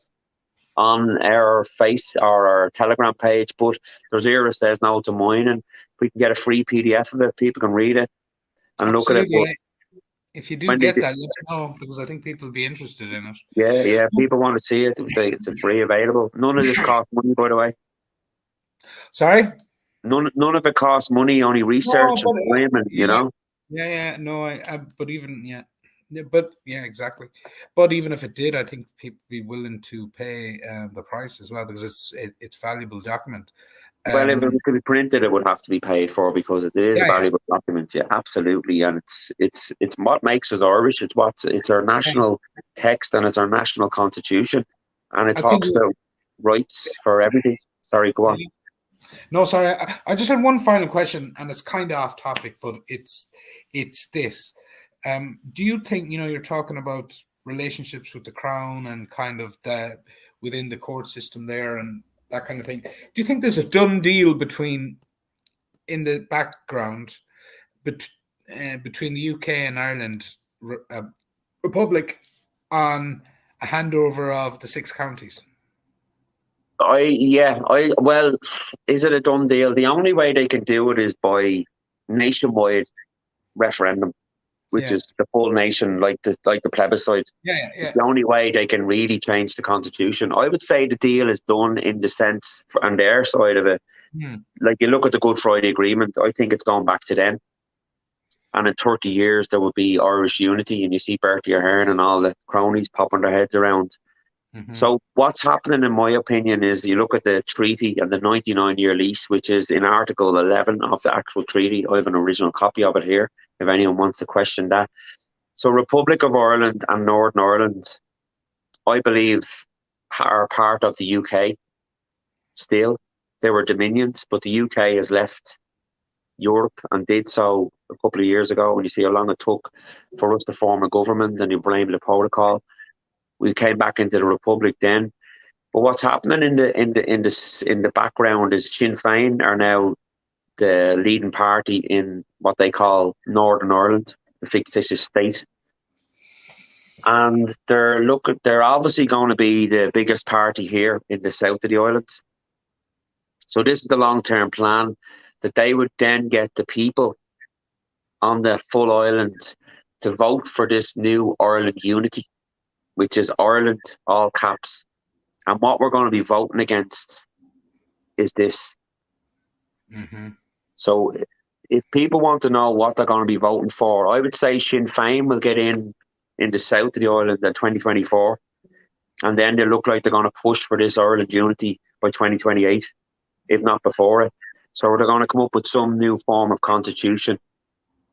on our face or our Telegram page, but there's here it says no to mining. We can get a free PDF of it. People can read it and look at it. But if you do get that, let me know, because I think people will be interested in it. Yeah, people want to see it. It's a free available. None of this costs money, by the way. Sorry? None of it costs money. Only research and time, and but even but exactly. But even if it did, I think people would be willing to pay the price as well, because it's valuable document. Well, if it could be printed, it would have to be paid for, because it is a valuable document. Yeah, absolutely, and it's what makes us Irish. It's our national text, and it's our national constitution, and it talks about rights for everything. Sorry, go on. No, sorry. I just had one final question, and it's kind of off topic, but it's this. Do you think, you're talking about relationships with the Crown and kind of within the court system there and that kind of thing? Do you think there's a done deal in the background between the UK and Ireland Republic on a handover of the 6 counties? Well, is it a done deal? The only way they can do it is by nationwide referendum, which is the full nation, like the plebiscite. It's the only way they can really change the constitution. I would say the deal is done in the sense on their side of it. Like, you look at the Good Friday Agreement, I think it's going back to then. And in 30 years, there will be Irish unity, and you see Bertie Ahern and all the cronies popping their heads around. So what's happening, in my opinion, is you look at the treaty and the 99-year lease, which is in Article 11 of the actual treaty. I have an original copy of it here, if anyone wants to question that. So Republic of Ireland and Northern Ireland, I believe, are part of the UK still. They were dominions, but the UK has left Europe and did so a couple of years ago. And you see how long it took for us to form a government, and you blame the protocol. We came back into the republic then. But what's happening in the background is Sinn Féin are now the leading party in what they call Northern Ireland, the fictitious state. And they're obviously going to be the biggest party here in the south of the island. So this is the long-term plan, that they would then get the people on the full island to vote for this new Ireland unity, which is Ireland, all caps. And what we're going to be voting against is this. Mm-hmm. So if people want to know what they're going to be voting for, I would say Sinn Féin will get in the south of the island in 2024. And then they look like they're going to push for this Ireland unity by 2028, if not before it. So they're going to come up with some new form of constitution.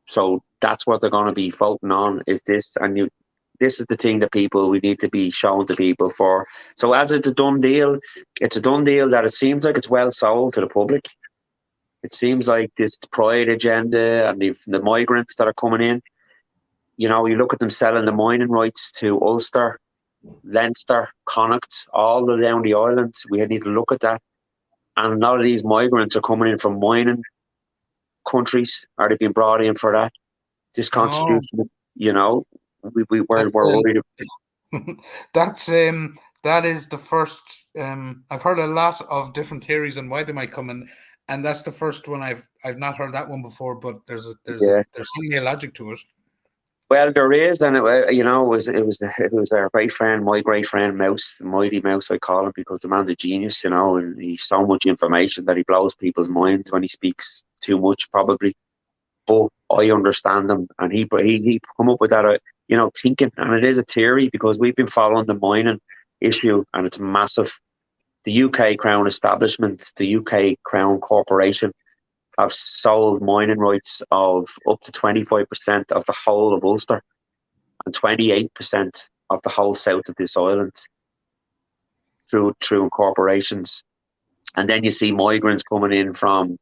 So that's what they're going to be voting on, is this. And this is the thing that we need to be showing to people for. So as it's a done deal, that it seems like it's well sold to the public. It seems like this pride agenda and the migrants that are coming in, you look at them selling the mining rights to Ulster, Leinster, Connacht, all around the island. We need to look at that. And a lot of these migrants are coming in from mining countries. Are they being brought in for that? This constitution, we're worried. That is the first. I've heard a lot of different theories on why they might come in, and that's the first one I've not heard that one before. But there's certainly a logic to it. Well, there is, and it was our great friend, my great friend Mouse, Mighty Mouse, I call him, because the man's a genius, and he's so much information that he blows people's minds when he speaks too much, probably. But I understand him, and he come up with that, thinking, and it is a theory, because we've been following the mining issue, and it's massive. The UK Crown establishment, the UK Crown Corporation, have sold mining rights of up to 25% of the whole of Ulster and 28% of the whole south of this island through corporations. And then you see migrants coming in from,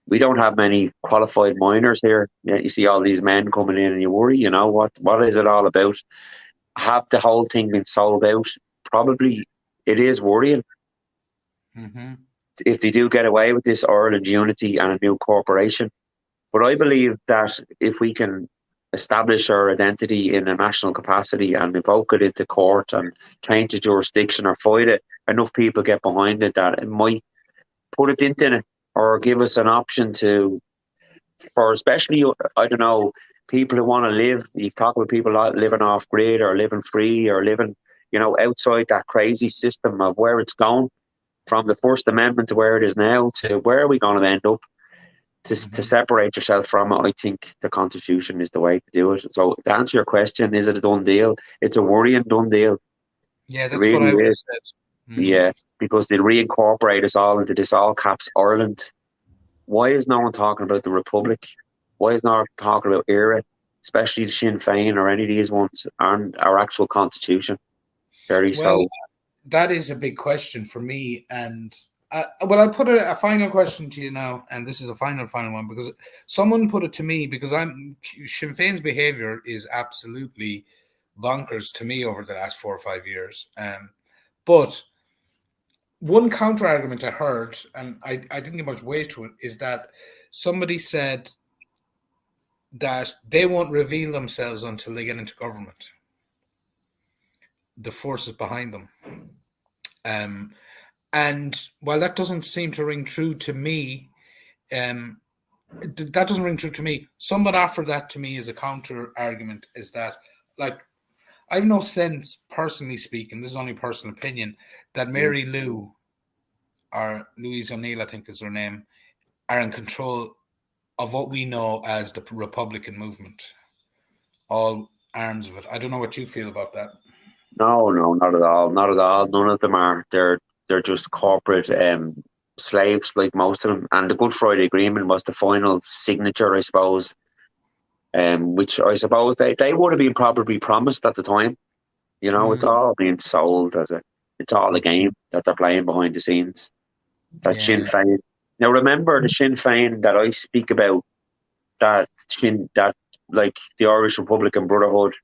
we don't have many qualified miners here. You see all these men coming in and you worry, what is it all about? Have the whole thing been sold out? Probably it is worrying. Mm-hmm. If they do get away with this Ireland unity and a new corporation. But I believe that if we can establish our identity in a national capacity and evoke it into court and change the jurisdiction or fight it, enough people get behind it that it might put a dent in it or give us an option for especially, I don't know, people who want to live. You talk about people living off grid or living free or living, outside that crazy system of where it's going. From the First Amendment to where it is now, to where are we going to end up? To separate yourself from it, I think the Constitution is the way to do it. So to answer your question, is it a done deal? It's a worrying done deal. Yeah, that's really what I would have said. Mm-hmm. Yeah, because they reincorporate us all into this all caps Ireland. Why is no one talking about the Republic? Why is no one talking about ERA, especially the Sinn Féin or any of these ones, and our actual Constitution? Very so. That is a big question for me, and I'll put a final question to you now, and this is a final one, because someone put it to me, because Sinn Féin's behaviour is absolutely bonkers to me over the last 4 or 5 years. But one counter argument I heard, and I didn't give much weight to it, is that somebody said that they won't reveal themselves until they get into government, the forces behind them. And while that doesn't seem to ring true to me, someone offered that to me as a counter argument, is that, like, I have no sense, personally speaking, this is only personal opinion, that Mary Lou, or Louise O'Neill, I think is her name, are in control of what we know as the Republican movement, all arms of it. I don't know what you feel about that. No, not at all. Not at all. None of them are. They're just corporate slaves, like most of them. And the Good Friday Agreement was the final signature, I suppose, which I suppose they would have been probably promised at the time. It's all being sold it's all a game that they're playing behind the scenes. that Sinn Féin. Now remember the Sinn Féin that I speak about, that like the Irish Republican Brotherhood,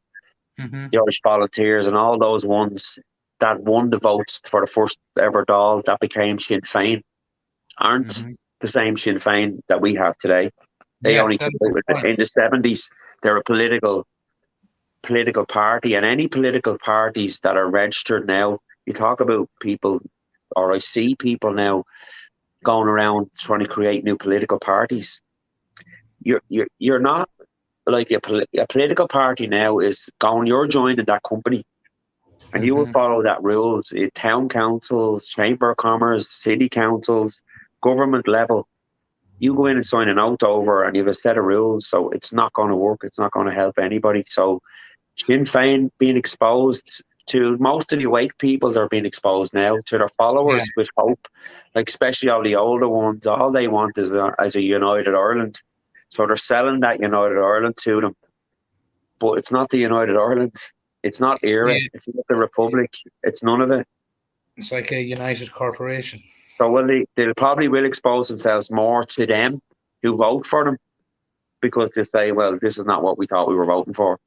the Irish Volunteers, and all those ones that won the votes for the first ever Dáil that became Sinn Féin aren't the same Sinn Féin that we have today. They only came out in the 70s. They're a political party, and any political parties that are registered now, you talk about people, or I see people now going around trying to create new political parties. You're not like a political party now is going. You're joining that company, and you will follow that rules. Town councils, chamber of commerce, city councils, government level. You go in and sign an oath over, and you have a set of rules. So it's not going to work. It's not going to help anybody. So Sinn Féin being exposed to, most of the awake people that are being exposed now to their followers with hope, like especially all the older ones. All they want is a united Ireland. So they're selling that United Ireland to them. But it's not the United Ireland. It's not ERA. Yeah. It's not the Republic. It's none of it. It's like a united corporation. So they'll probably will expose themselves more to them who vote for them, because they say, well, this is not what we thought we were voting for.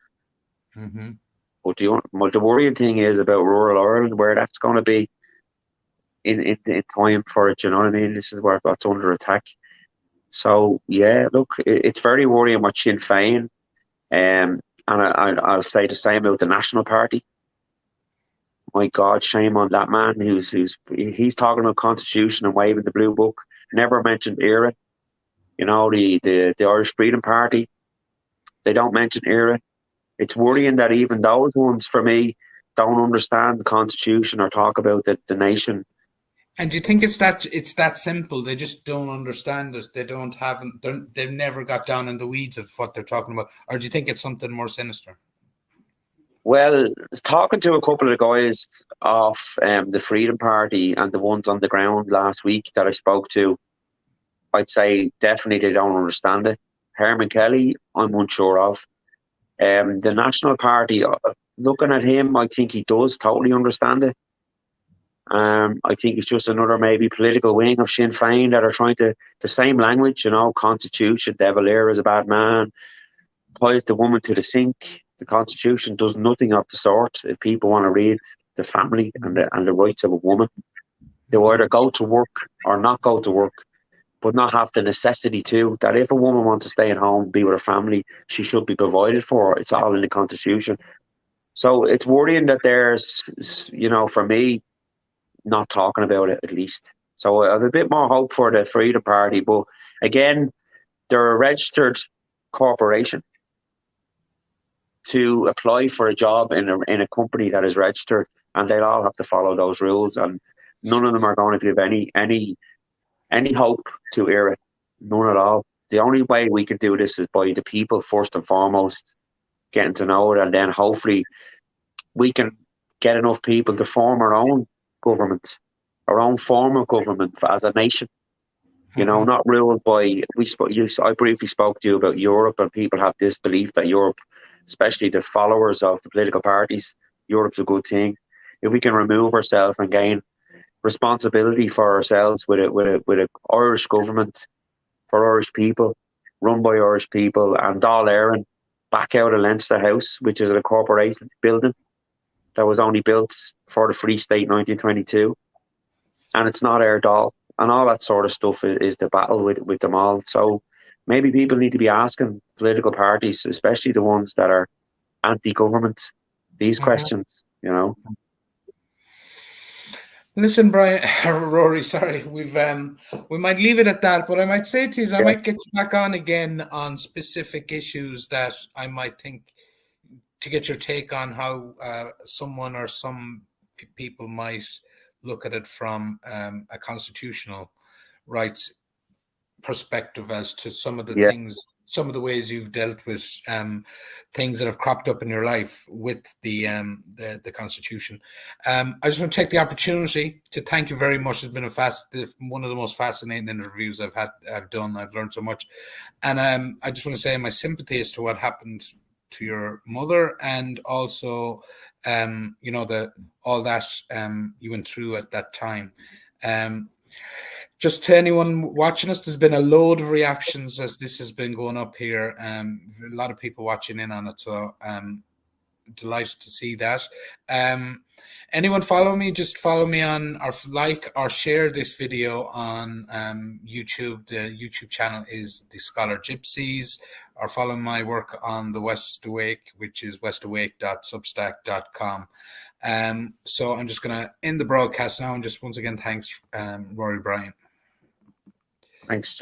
But the worrying thing is about rural Ireland, where that's going to be in time for it. You know what I mean? This is where that's under attack. So yeah, look, it's very worrying with Sinn Féin, and I'll say the same about the National Party. My God, shame on that man he's talking about constitution and waving the blue book. Never mentioned ERA. You know, the Irish Freedom Party, they don't mention ERA. It's worrying that even those ones, for me, don't understand the constitution or talk about the nation. And do you think it's that simple? They just don't understand it. They've never got down in the weeds of what they're talking about. Or do you think it's something more sinister? Well, talking to a couple of the guys off the Freedom Party and the ones on the ground last week that I spoke to, I'd say definitely they don't understand it. Herman Kelly, I'm unsure of. The National Party, looking at him, I think he does totally understand it. I think it's just another maybe political wing of Sinn Féin that are trying to, the same language, you know, constitution, De Valera is a bad man, ties the woman to the sink. The constitution does nothing of the sort. If people want to read the family and the rights of a woman, they'll either go to work or not go to work, but not have the necessity to, that if a woman wants to stay at home, be with her family, she should be provided for. It's all in the constitution. So it's worrying that there's, you know, for me, not talking about it at least. So I have a bit more hope for the Freedom Party, but again, they're a registered corporation. To apply for a job in a company that is registered, and they'll all have to follow those rules, and none of them are going to give any hope to ERA, none at all. The only way we can do this is by the people first and foremost, getting to know it, and then hopefully we can get enough people to form our own government, our own form of government as a nation. You know, not ruled by. I briefly spoke to you about Europe, and people have this belief that Europe, especially the followers of the political parties, Europe's a good thing. If we can remove ourselves and gain responsibility for ourselves with a Irish government for Irish people, run by Irish people, and Dáil Éireann back out of Leinster House, which is a corporation building that was only built for the Free State in 1922, and it's not our Dáil, and all that sort of stuff is the battle with them all. So maybe people need to be asking political parties, especially the ones that are anti-government, these questions, you know. Listen, Brian, Rory, sorry, we might leave it at that, but I might say to you, I might get you back on again on specific issues that I might think, to get your take on how someone or some people might look at it from a constitutional rights perspective as to some of the things, some of the ways you've dealt with things that have cropped up in your life with the Constitution. I just want to take the opportunity to thank you very much. It's been one of the most fascinating interviews I've done. I've learned so much, and I just want to say my sympathy as to what happened to your mother, and also you know, all that you went through at that time. just to anyone watching us, there's been a load of reactions as this has been going up here. A lot of people watching in on it, so delighted to see that. Anyone follow me, just follow me on, or like or share this video on YouTube. The YouTube channel is The Scholar Gypsies, or follow my work on the West Awake, which is westawake.substack.com. So I'm just going to end the broadcast now, and just once again, thanks, Rory-brian. Thanks.